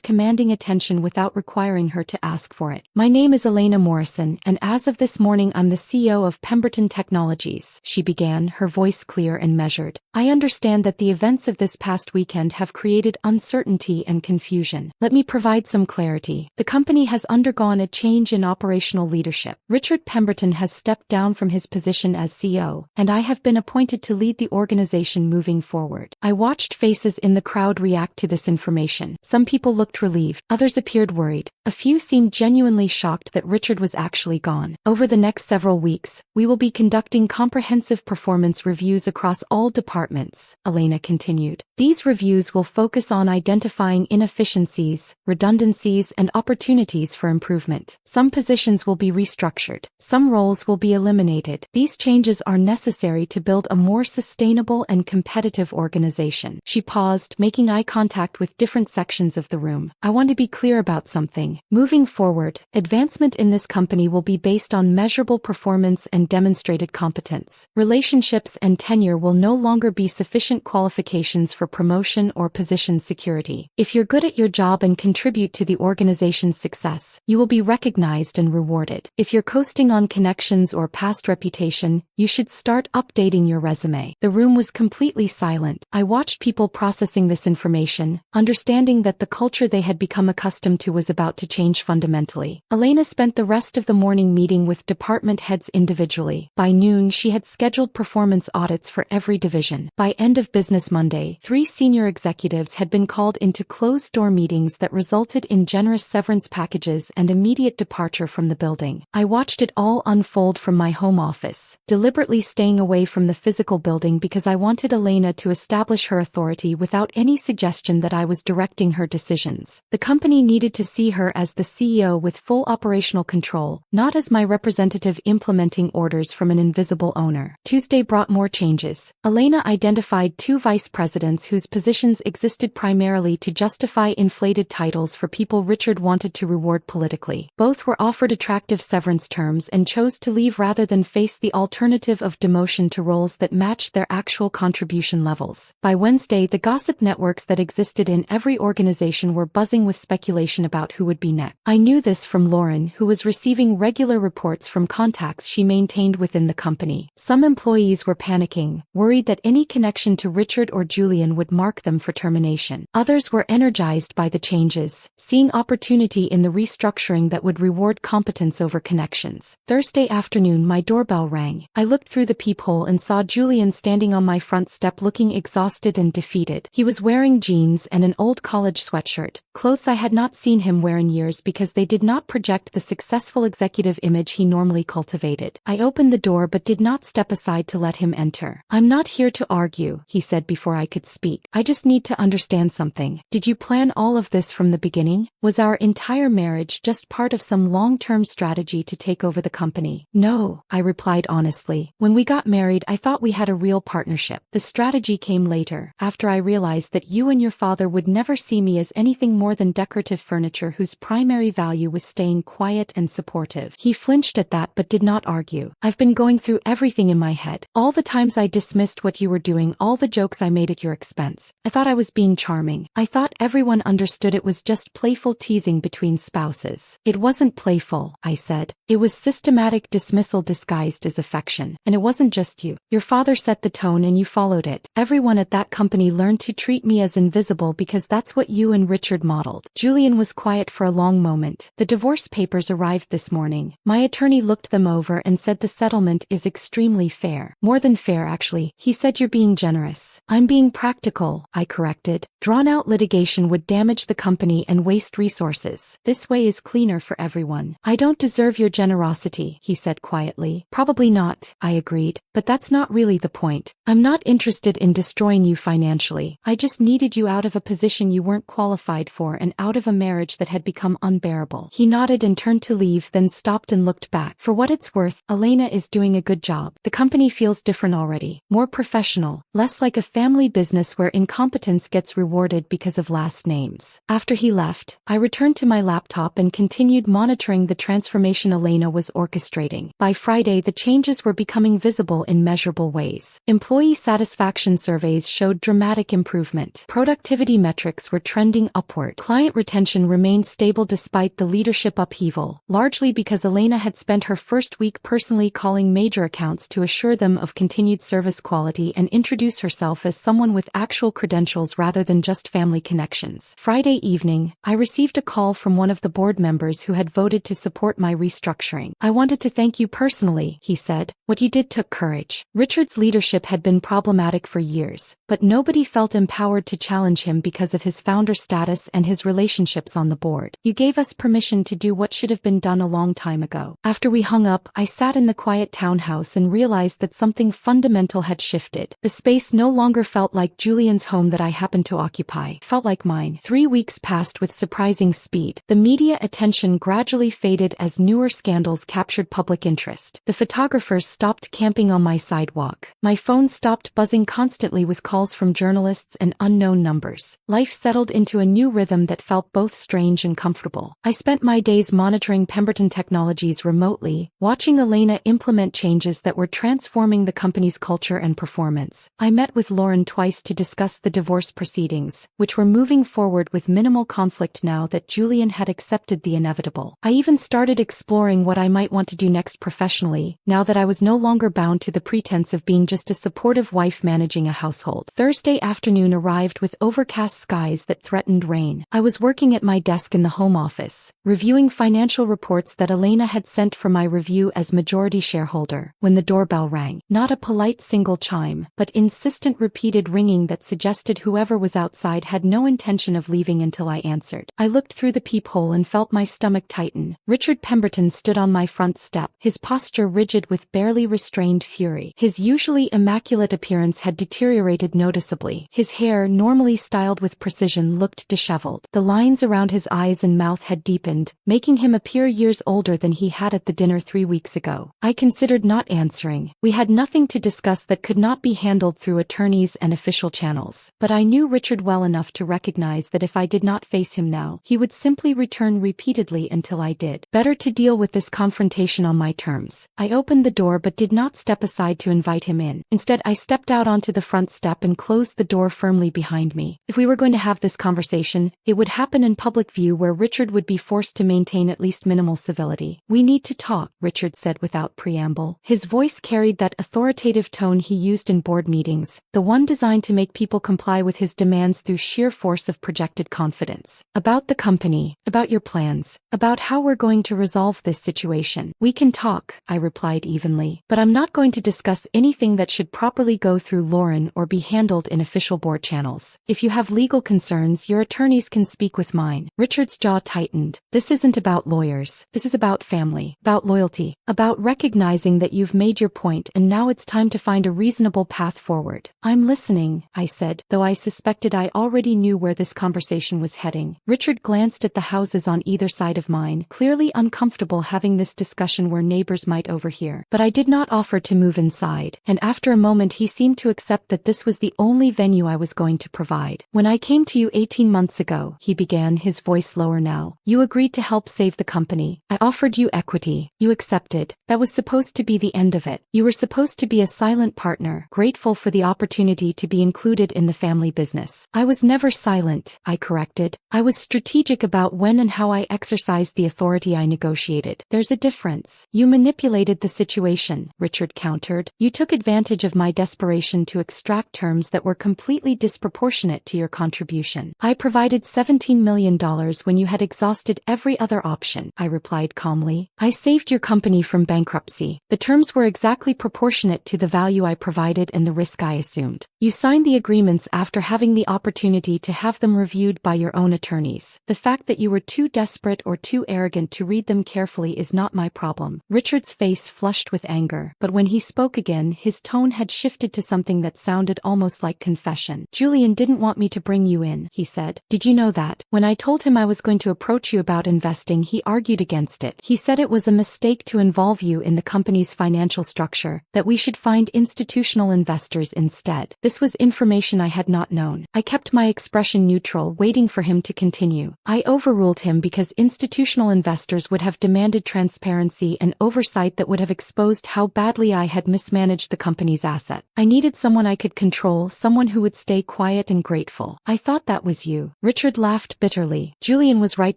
commanding attention without requiring her to ask for it. "My name is Elena Morrison, and as of this morning I'm the CEO of Pemberton Technologies," she began, her voice clear and measured. "I understand that the events of this past weekend have created uncertainty and confusion. Let me provide some clarity. The company has undergone a change in operational leadership. Richard Pemberton has stepped down from his position as CEO, and I have been appointed to lead the organization moving forward." I watched faces in the crowd react to this information. Some people looked relieved, others appeared worried. A few seemed genuinely shocked that Richard was actually gone. "Over the next several weeks, we will be conducting comprehensive performance reviews across all departments," Elena continued. "These reviews will focus on identifying inefficiencies, redundancies, and opportunities for improvement. Some positions will be restructured. Some roles will be eliminated. These changes are necessary to build a more sustainable and competitive organization." She paused, making eye contact with different sections of the room. "I want to be clear about something. Moving forward, advancement in this company will be based on measurable performance and demonstrated competence. Relationships and tenure will no longer be sufficient qualifications for promotion or position security. If you're good at your job and contribute to the organization's success, you will be recognized and rewarded. If you're coasting on connections or past reputation, you should start updating your resume." The room was completely silent. I watched people processing this information, understanding that the culture they had become accustomed to was about to change fundamentally. Elena spent the rest of the morning meeting with department heads individually. By noon, she had scheduled performance audits for every division. By end of business Monday, 3 senior executives had been called into closed-door meetings that resulted in generous severance packages and immediate departure from the building. I watched it all unfold from my home office, deliberately staying away from the physical building because I wanted Elena to establish her authority without any suggestion that I was directing her decisions. The company needed to see her as the CEO with full operational control, not as my representative implementing orders from an invisible owner. Tuesday brought more changes. Elena identified 2 vice presidents whose positions existed primarily to justify inflated titles for people Richard wanted to reward politically. Both were offered attractive severance terms and chose to leave rather than face the alternative of demotion to roles that matched their actual contribution levels. By Wednesday, the gossip networks that existed in every organization were buzzing with speculation about who would be next. I knew this from Lauren, who was receiving regular reports from contacts she maintained within the company. Some employees were panicking, worried that any connection to Richard or Julian would mark them for termination. Others were energized by the changes, seeing opportunity in the restructuring that would reward competence over connections. Thursday afternoon, my doorbell rang. I looked through the peephole and saw Julian standing on my front step looking exhausted and defeated. He was wearing jeans and an old college sweatshirt, clothes I had not seen him wear in years because they did not project the successful executive image he normally cultivated. I opened the door but did not step aside to let him enter. "I'm not here to argue," he said before I could speak. "I just need to understand something. Did you plan all of this from the beginning? Was our entire marriage just part of some long-term strategy to take over the company?" "No," I replied honestly. "When we got married, I thought we had a real partnership. The strategy came later, after I realized that you and your father would never see me as anything more than decorative furniture whose primary value was staying quiet and supportive." He flinched at that but did not argue. "I've been going through everything in my head. All the times I dismissed what you were doing, all the jokes I made at your expense. I thought I was being charming. I thought everyone understood it was just playful teasing between spouses." "It wasn't playful," I said. "It was systematic dismissal disguised as affection. And it wasn't just you. Your father set the tone and you followed it. Everyone at that company learned to treat me as invisible because that's what you and Richard modeled." Julian was quiet for a long moment. "The divorce papers arrived this morning. My attorney looked them over and said the settlement is extremely fair. More than fair, actually. He said you're being generous." "I'm being Impractical, I corrected. Drawn-out litigation would damage the company and waste resources. This way is cleaner for everyone. I don't deserve your generosity, he said quietly. Probably not, I agreed, but that's not really the point. I'm not interested in destroying you financially. I just needed you out of a position you weren't qualified for and out of a marriage that had become unbearable. He nodded and turned to leave, then stopped and looked back. For what it's worth, Elena is doing a good job. The company feels different already. More professional, less like a family business where incompetence gets rewarded because of last names. After he left, I returned to my laptop and continued monitoring the transformation Elena was orchestrating. By Friday, the changes were becoming visible in measurable ways. Employee satisfaction surveys showed dramatic improvement. Productivity metrics were trending upward. Client retention remained stable despite the leadership upheaval, largely because Elena had spent her first week personally calling major accounts to assure them of continued service quality and introduce herself as someone with actual credentials rather than just family connections. Friday evening, I received a call from one of the board members who had voted to support my restructuring. I wanted to thank you personally, he said. What you did took courage. Richard's leadership had been problematic for years, but nobody felt empowered to challenge him because of his founder status and his relationships on the board. You gave us permission to do what should have been done a long time ago. After we hung up, I sat in the quiet townhouse and realized that something fundamental had shifted. The space no longer felt like Julian's home that I happened to occupy. It felt like mine. 3 weeks passed with surprising speed. The media attention gradually faded as newer scandals captured public interest. The photographers stopped camping on my sidewalk. My phone stopped buzzing constantly with calls from journalists and unknown numbers. Life settled into a new rhythm that felt both strange and comfortable. I spent my days monitoring Pemberton Technologies remotely, watching Elena implement changes that were transforming the company's culture and performance. I met with Lauren twice to discuss the divorce proceedings, which were moving forward with minimal conflict now that Julian had accepted the inevitable. I even started exploring what I might want to do next professionally, now that I was no longer bound to the pretense of being just a supportive wife managing a household. Thursday afternoon arrived with overcast skies that threatened rain. I was working at my desk in the home office, reviewing financial reports that Elena had sent for my review as majority shareholder, when the doorbell rang. Not a polite single chime, but insistent repeated ringing that suggested whoever was outside had no intention of leaving until I answered. I looked through the peephole and felt my stomach tighten. Richard Pemberton stood on my front step, his posture rigid with barely restrained fury. His usually immaculate appearance had deteriorated noticeably. His hair, normally styled with precision, looked disheveled. The lines around his eyes and mouth had deepened, making him appear years older than he had at the dinner 3 weeks ago. I considered not answering. We had nothing to discuss that could not be handled through attorneys and official channels. But I knew Richard well enough to recognize that if I did not face him now, he would simply return repeatedly until I did. Better to deal with this confrontation on my terms. I opened the door but did not step aside to invite him in. Instead, I stepped out onto the front step and closed the door firmly behind me. If we were going to have this conversation, it would happen in public view where Richard would be forced to maintain at least minimal civility. We need to talk, Richard said without preamble. His voice carried that authoritative tone he used in board meetings, the one designed to make people comply with his demands through sheer force of projected confidence. About the company, about your plans, about how we're going to resolve this situation. We can talk, I replied evenly, but I'm not going to discuss anything that should properly go through Lauren or be handled in official board channels. If you have legal concerns, your attorneys can speak with mine. Richard's jaw tightened. This isn't about lawyers. This is about family, about loyalty, about recognizing that you've made your point and now it's time to find a reasonable path forward. I'm listening, I said, though I suspected I already knew where this conversation was heading. Richard glanced at the houses on either side of mine, clearly uncomfortable having this discussion where neighbors might overhear. But I did not offer to move inside, and after a moment he seemed to accept that this was the only venue I was going to provide. When I came to you 18 months ago, he began, his voice lower now, you agreed to help save the company. I offered you equity. You accepted. That was supposed to be the end of it. You were supposed to be a silent partner, grateful for the opportunity to be included in the family business. I was never silent, I corrected. I was strategic about when and how I exercised the authority I negotiated. There's a difference. You manipulated the situation, Richard countered. You took advantage of my my desperation to extract terms that were completely disproportionate to your contribution. I provided $17 million when you had exhausted every other option, I replied calmly. I saved your company from bankruptcy. The terms were exactly proportionate to the value I provided and the risk I assumed. You signed the agreements after having the opportunity to have them reviewed by your own attorneys. The fact that you were too desperate or too arrogant to read them carefully is not my problem. Richard's face flushed with anger, but when he spoke again, his tone had shifted to something that sounded almost like confession. Julian didn't want me to bring you in, he said. Did you know that? When I told him I was going to approach you about investing, he argued against it. He said it was a mistake to involve you in the company's financial structure, that we should find institutional investors instead. This was information I had not known. I kept my expression neutral, waiting for him to continue. I overruled him because institutional investors would have demanded transparency and oversight that would have exposed how badly I had mismanaged the company's asset. I needed someone I could control, someone who would stay quiet and grateful. I thought that was you. Richard laughed bitterly. Julian was right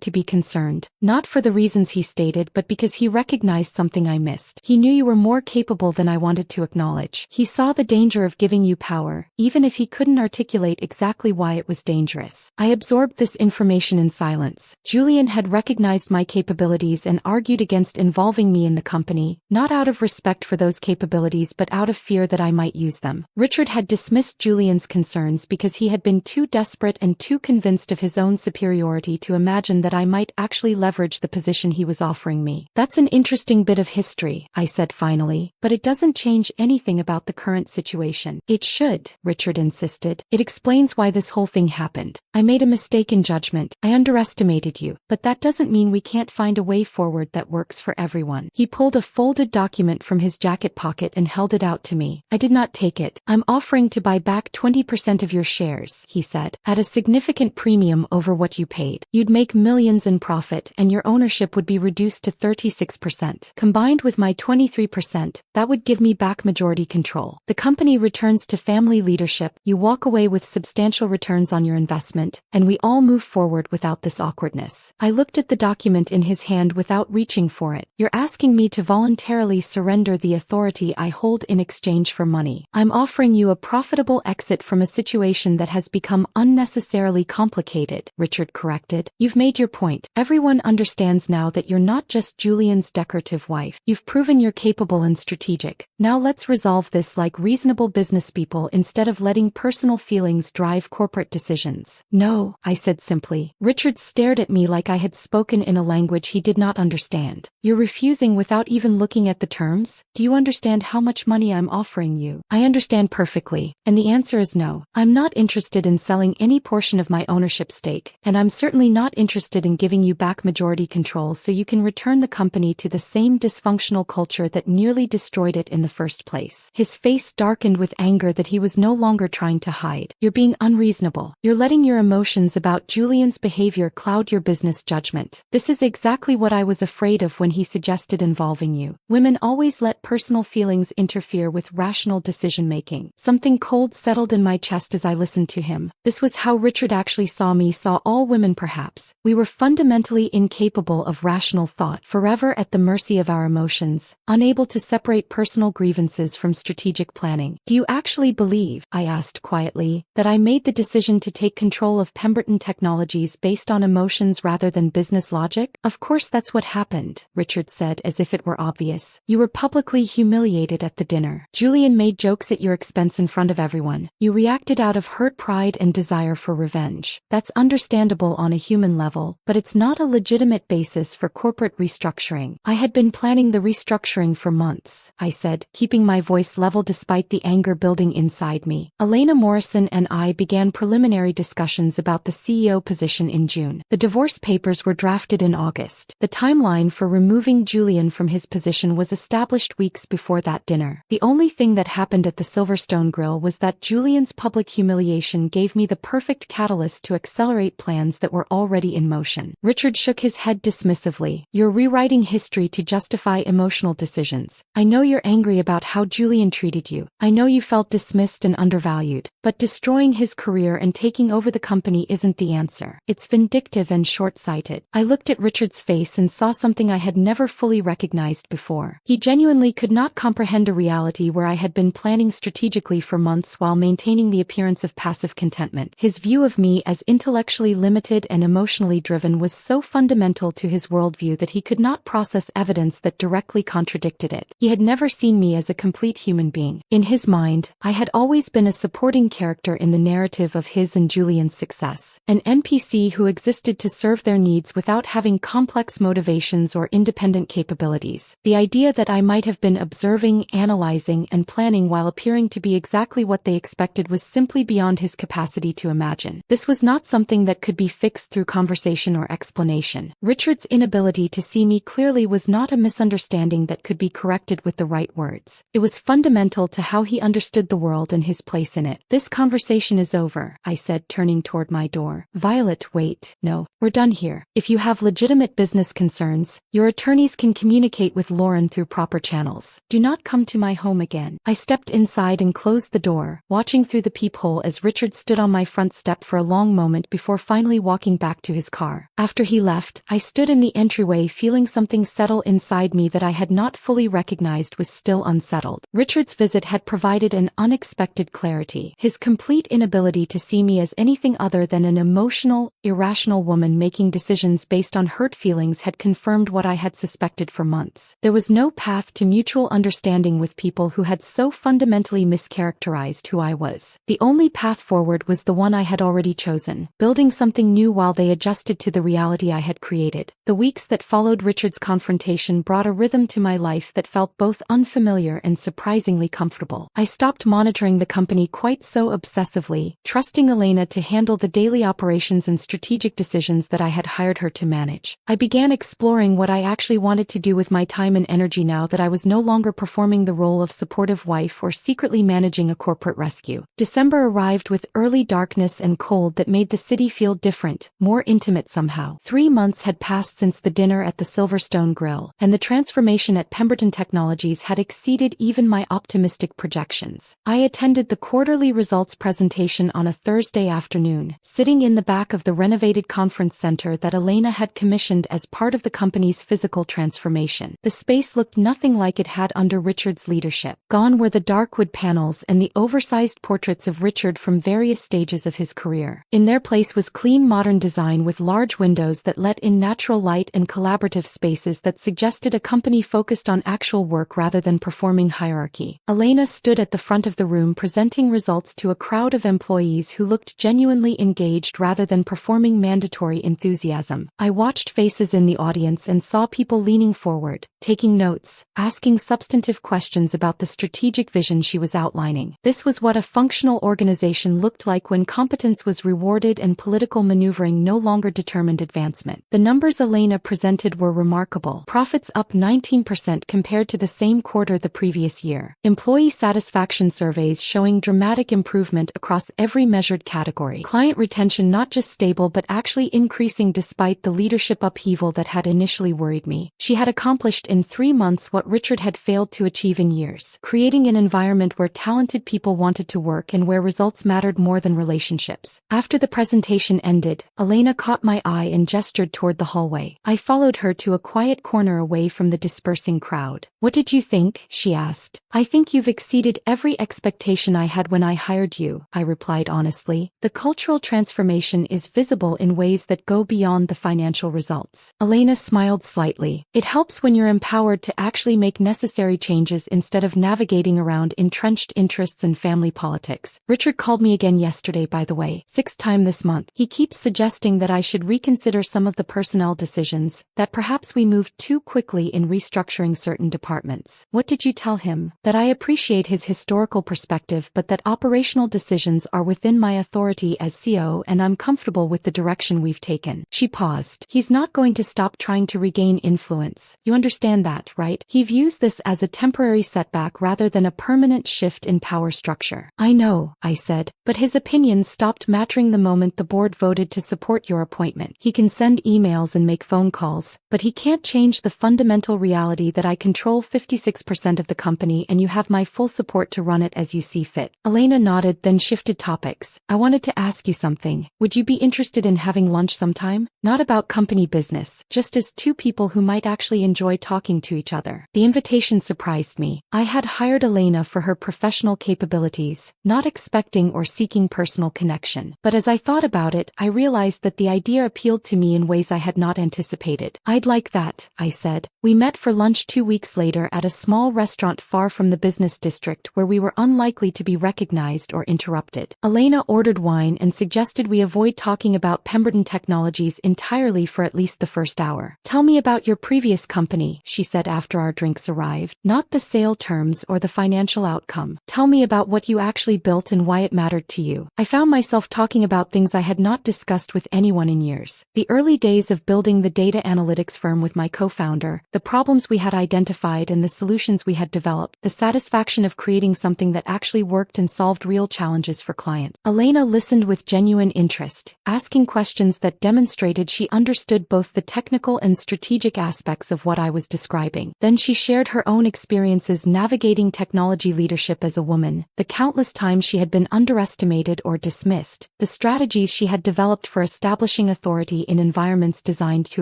to be concerned, not for the reasons he stated, but because he recognized something I missed. He knew you were more capable than I wanted to acknowledge. He saw the danger of giving you power, even if he couldn't articulate exactly why it was dangerous. I absorbed this information in silence. Julian had recognized my capabilities and argued against involving me in the company, not out of respect for those capabilities but out of fear that I might use them. Richard had dismissed Julian's concerns because he had been too desperate and too convinced of his own superiority to imagine that I might actually leverage the position he was offering me. That's an interesting bit of history, I said finally, but it doesn't change anything about the current situation. It should, Richard insisted. It explains why this whole thing happened. I made a mistake in judgment. I underestimated you, but that doesn't mean we can't find a way forward that works for everyone. He pulled a folded document from his jacket pocket and held it out to me. I did not take it. I'm offering to buy back 20% of your shares, he said, at a significant premium over what you paid. You'd make millions in profit and your ownership would be reduced to 36%. Combined with my 23%, that would give me back majority control. The company returns to family leadership, you walk away with substantial returns on your investment, and we all move forward without this awkwardness. I looked at the document in his hand without reaching for it. You're asking me to voluntarily surrender the authority I hold in exchange for money. I'm offering you a profitable exit from a situation that has become unnecessarily complicated, Richard corrected. You've made your point. Everyone understands now that you're not just Julian's decorative wife. You've proven you're capable and strategic. Now let's resolve this like reasonable businesspeople instead of letting personal feelings drive corporate decisions. No, I said simply. Richard stared at me like I had spoken in a language he did not understand. You're refusing without even looking at the terms? Do you understand how much money I'm offering you? I understand perfectly, and the answer is no. I'm not interested in selling any portion of my ownership stake, and I'm certainly not interested in giving you back majority control so you can return the company to the same dysfunctional culture that nearly destroyed it in the first place. His face darkened with anger that he was no longer trying to hide. You're being unreasonable. You're letting your emotions about Julian's behavior cloud your business judgment. This is exactly what I was afraid of when he suggested involving you. Women always let personal feelings interfere with rational decision-making. Something cold settled in my chest as I listened to him. This was how Richard actually saw me, saw all women perhaps. We were fundamentally incapable of rational thought, forever at the mercy of our emotions, unable to separate personal grievances from strategic planning. Do you actually believe, I asked quietly, that I made the decision to take control of Pemberton Technologies based on emotions rather than business logic? Of course that's what happened, Richard said as if it were obvious. You were publicly humiliated at the dinner. Julian made jokes at your expense in front of everyone. You reacted out of hurt pride and desire for revenge. That's understandable on a human level, but it's not a legitimate basis for corporate restructuring. I had been planning the restructuring for months, I said, keeping my voice level despite the anger building inside me. Elena Morrison and I began preliminary discussions about the CEO position in June. The divorce papers were drafted in August. The timeline for removing Julian from his position was established weeks before that dinner. The only thing that happened at the Silverstone Grill was that Julian's public humiliation gave me the perfect catalyst to accelerate plans that were already in motion. Richard shook his head dismissively. You're rewriting history to justify emotional decisions. I know you're angry about how Julian treated you. I know you felt dismissed and undervalued. But destroying his career and taking over the company isn't the answer. It's vindictive and short-sighted. I looked at Richard's face and saw something I had never fully recognized before. He genuinely could not comprehend a reality where I had been planning strategically for months while maintaining the appearance of passive contentment. His view of me as intellectually limited and emotionally driven was so fundamental to his worldview that he could not process evidence that directly contradicted it. He had never seen me as a complete human being. In his mind, I had always been a supporting character in the narrative of his and Julian's success, an NPC who existed to serve their needs without having complex motivations or independent capabilities. The idea that I might have been observing, analyzing, and planning while appearing to be exactly what they expected was simply beyond his capacity to imagine. This was not something that could be fixed through conversation or explanation. Richard's inability to see me clearly was not a misunderstanding that could be corrected with the right words. It was fundamental to how he understood the world and his place in it. "This conversation is over," I said, turning toward my door. "Violet, wait. No, we're done here. If you have legitimate business concerns, your attorneys can communicate with Lauren through proper channels. Do not come to my home again." I stepped inside and closed the door, watching through the peephole as Richard stood on my front step for a long moment before finally walking back to his car. After he left, I stood in the entryway feeling something settle inside me that I had not fully recognized was still unsettled. Richard's visit had provided an unexpected clarity. His complete inability to see me as anything other than an emotional, irrational woman making decisions based on hurt feelings had confirmed what I had suspected for months. There was no path to mutual understanding with people who had so fundamentally mischaracterized who I was. The only path forward was the one I had already chosen, building something new while they adjusted to the reality I had created. The weeks that followed Richard's confrontation brought a rhythm to my life that felt both unfamiliar and surprisingly comfortable. I stopped monitoring the company quite so obsessively, trusting Elena to handle the daily operations and strategic decisions that I had hired her to manage. I began exploring what I actually wanted to do with my time and energy now that I was no longer performing the role of supportive wife or secretly managing a corporate rescue. December arrived with early darkness and cold that made the city feel different, more intimate somehow. 3 months had passed since the dinner at the Silverstone Grill, and the transformation at Pemberton Technologies had exceeded even my optimistic projections. I attended the quarterly results presentation on a Thursday afternoon, sitting in the back of the renovated conference center that Elena had commissioned as part of the company's physical transformation. The space looked nothing like it had under Richard's leadership. Gone were the dark wood panels and the oversized portraits of Richard from various stages of his career. In their place was clean modern design with large windows that let in natural light and collaborative spaces that suggested a company focused on actual work rather than performing hierarchy. Elena stood at the front of the room presenting results to a crowd of employees who looked genuinely engaged rather than performing mandatory enthusiasm. I watched faces in the audience and saw people leaning forward, taking notes, asking substantive questions about the strategic vision she was outlining. This was what a functional organization looked like when competence was rewarded and political maneuvering no longer determined advancement. The numbers Elena presented were remarkable. Profits up 19% compared to the same quarter the previous year. Employee satisfaction surveys showing dramatic improvement across every measured category. Client retention not just stable but actually increasing despite the leadership upheaval that had initially worried me. She had accomplished in 3 months what Richard had failed to achieve in years, creating an environment where talented people wanted to work and where results mattered more than relationships. After the presentation ended, Elena caught my eye and gestured toward the hallway. I followed her to a quiet corner away from the dispersing crowd. "What did you think?" she asked. "I think you've exceeded every expectation I had when I hired you," I replied honestly. "The cultural transformation is visible in ways that go beyond the financial results." Elena smiled slightly. "It helps when you're empowered to actually make necessary changes instead of navigating around entrenched interests and family politics. Richard called me again yesterday, by the way, 6th time this month. He keeps suggesting that I should reconsider some of the personnel decisions, that perhaps we moved too quickly in restructuring certain departments." "What did you tell him?" "That I appreciate his historical perspective but that operational decisions are within my authority as CEO and I'm comfortable with the direction we've taken." She paused. "He's not going to stop trying to regain influence. You understand that, right? He views this as a temporary setback rather than a permanent shift in power structure." "I know," I said, "but his opinions stopped mattering the moment the board voted to support your appointment. He can send emails and make phone calls, but he can't change the fundamental reality that I control 56% of the company and you have my full support to run it as you see fit." Elena nodded, then shifted topics. "I wanted to ask you something. Would you be interested in having lunch sometime? Not about company business, just as two people who might actually enjoy talking to each other." The invitation surprised me. I had hired Elena for her professional capabilities, not expecting or seeking personal connection. But as I thought about it, I realized that the idea appealed to me in ways I had not anticipated. "I'd like that," I said. We met for lunch 2 weeks later at a small restaurant far from the business district where we were unlikely to be recognized or interrupted. Elena ordered wine and suggested we avoid talking about Pemberton Technologies entirely for at least the first hour. "Tell me about your previous company," she said after our drinks arrived. "Not the sale terms or the financial outcome. Tell me about what you actually built and why it mattered to you." I found myself talking about things I had not discussed with anyone in years. The early days of building the data analytics firm with my co-founder, the problems we had identified and the solutions we had developed, the satisfaction of creating something that actually worked and solved real challenges for clients. Elena listened with genuine interest, asking questions that demonstrated she understood both the technical and strategic aspects of what I was describing. Then she shared her own experiences navigating technology leadership as a woman, the countless times she had been underestimated or dismissed, the strategies she had developed for establishing authority in environments designed to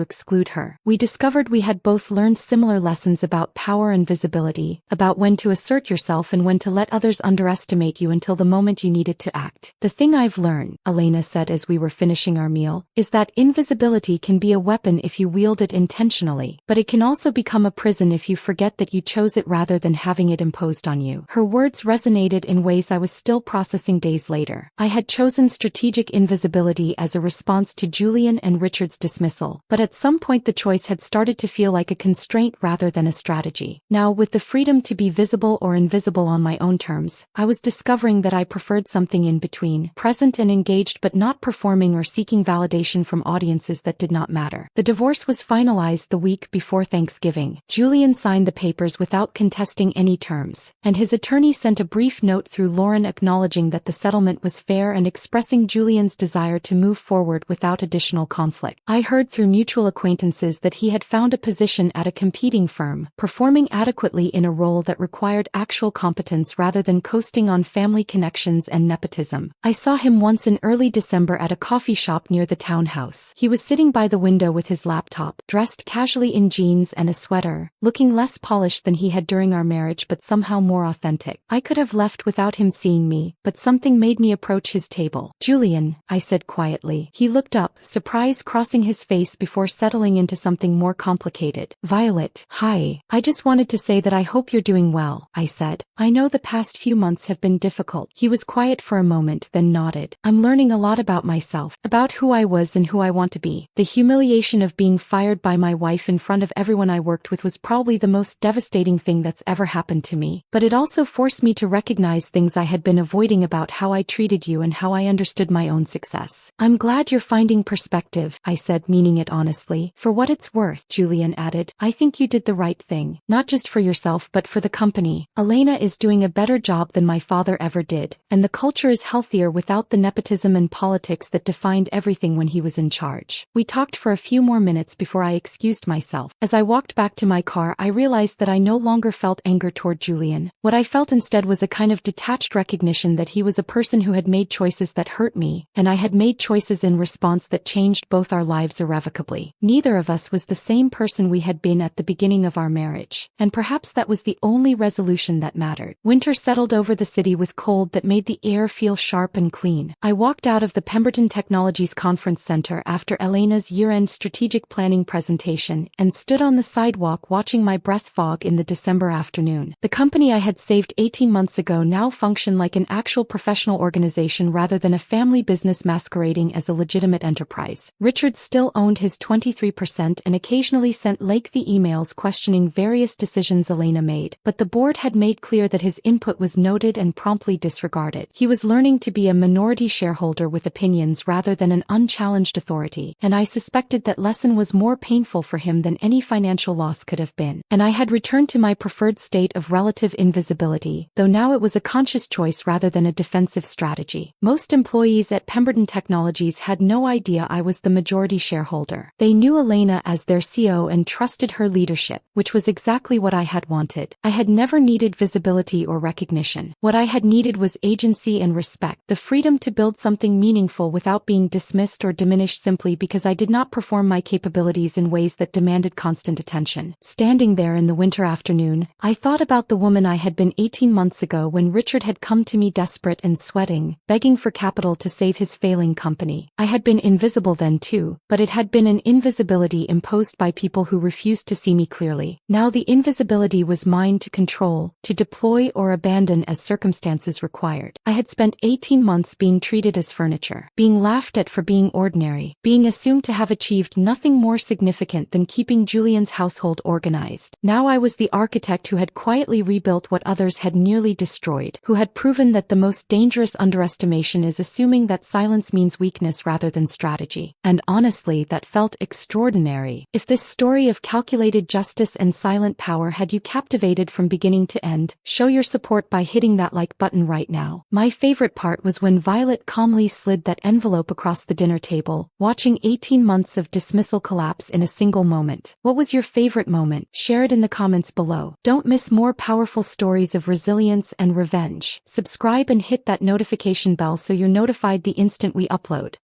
exclude her. We discovered we had both learned similar lessons about power and visibility, about when to assert yourself and when to let others underestimate you until the moment you needed to act. "The thing I've learned," Elena said as we were finishing our meal, "is that invisibility can be a weapon if you wield it intentionally, but it can also become a prison if you forget that you chose it rather than having it imposed on you." Her words resonated in ways I was still processing days later. I had chosen strategic invisibility as a response to Julian and Richard's dismissal, but at some point the choice had started to feel like a constraint rather than a strategy. Now, with the freedom to be visible or invisible on my own terms, I was discovering that I preferred something in between, present and engaged but not performing or seeking validation from audiences that did not matter. The divorce was finalized the week before Thanksgiving. Julian signed the papers without contesting any terms, and his attorney sent a brief note through Lauren acknowledging that the settlement was fair and expressing Julian's desire to move forward without additional conflict. I heard through mutual acquaintances that he had found a position at a competing firm, performing adequately in a role that required actual competence rather than coasting on family connections and nepotism. I saw him once in early December at a coffee shop near the townhouse. He was sitting by the window with his laptop, dressed casually in jeans and a sweater, looking less polished than he had during our marriage but somehow more authentic. I could have left without him seeing me, but something made me approach his table. "Julian," I said quietly. He looked up, surprise crossing his face before settling into something more complicated. "Violet, hi. I just wanted to say that I hope you're doing well," I said. "I know the past few months have been difficult." He was quiet for a moment, then nodded. "I'm learning a lot about myself, about who I was and who I want to be. The humiliation of being fired by my wife in front of everyone I worked with was probably the most devastating thing that's ever happened to me, but it also forced me to recognize things I had been avoiding about how I treated you and how I understood my own success. I'm glad you're finding perspective," I said, meaning it honestly. "For what it's worth," Julian added, "I think you did the right thing, not just for yourself but for the company. Elena is doing a better job than my father ever did, and the culture is healthier without the nepotism and politics that defined everything when he was in charge." We talked for a few more minutes before I excused myself. As I walked back to my car, I realized that I no longer felt anger toward Julian. What I felt instead was a kind of detached recognition that he was a person who had made choices that hurt me, and I had made choices in response that changed both our lives irrevocably. Neither of us was the same person we had been at the beginning of our marriage, and perhaps that was the only resolution that mattered. Winter settled over the city with cold that made the air feel sharp and clean. I walked out of the Pemberton Technologies Conference Center after Elena's year-end strategic planning presentation and stood on the sidewalk watching my breath fog in the December afternoon. The company I had saved 18 months ago now functioned like an actual professional organization rather than a family business masquerading as a legitimate enterprise. Richard still owned his 23% and occasionally sent lengthy emails questioning various decisions Elena made, but the board had made clear that his input was noted and promptly disregarded. He was learning to be a minority shareholder with opinions rather than an unchallenged authority, and I suspected that lesson was more painful for him than any financial loss could have been. And I had returned to my preferred state of relative invisibility, though now it was a conscious choice rather than a defensive strategy. Most employees at Pemberton Technologies had no idea I was the majority shareholder. They knew Elena as their CEO and trusted her leadership, which was exactly what I had wanted. I had never needed visibility or recognition. What I had needed was agency and respect, the freedom to build something meaningful without being dismissed or diminished simply because I did not perform my capabilities in ways that demanded constant attention. Standing there in the winter afternoon, I thought about the woman woman I had been 18 months ago when Richard had come to me desperate and sweating, begging for capital to save his failing company. I had been invisible then too, but it had been an invisibility imposed by people who refused to see me clearly. Now the invisibility was mine to control, to deploy or abandon as circumstances required. I had spent 18 months being treated as furniture, being laughed at for being ordinary, being assumed to have achieved nothing more significant than keeping Julian's household organized. Now I was the architect who had quietly rebuilt what others had nearly destroyed, who had proven that the most dangerous underestimation is assuming that silence means weakness rather than strategy. And honestly, that felt extraordinary. If this story of calculated justice and silent power had you captivated from beginning to end, show your support by hitting that like button right now. My favorite part was when Violet calmly slid that envelope across the dinner table, watching 18 months of dismissal collapse in a single moment. What was your favorite moment? Share it in the comments below. Don't miss more powerful stories of resilience and revenge. Subscribe and hit that notification bell so you're notified the instant we upload.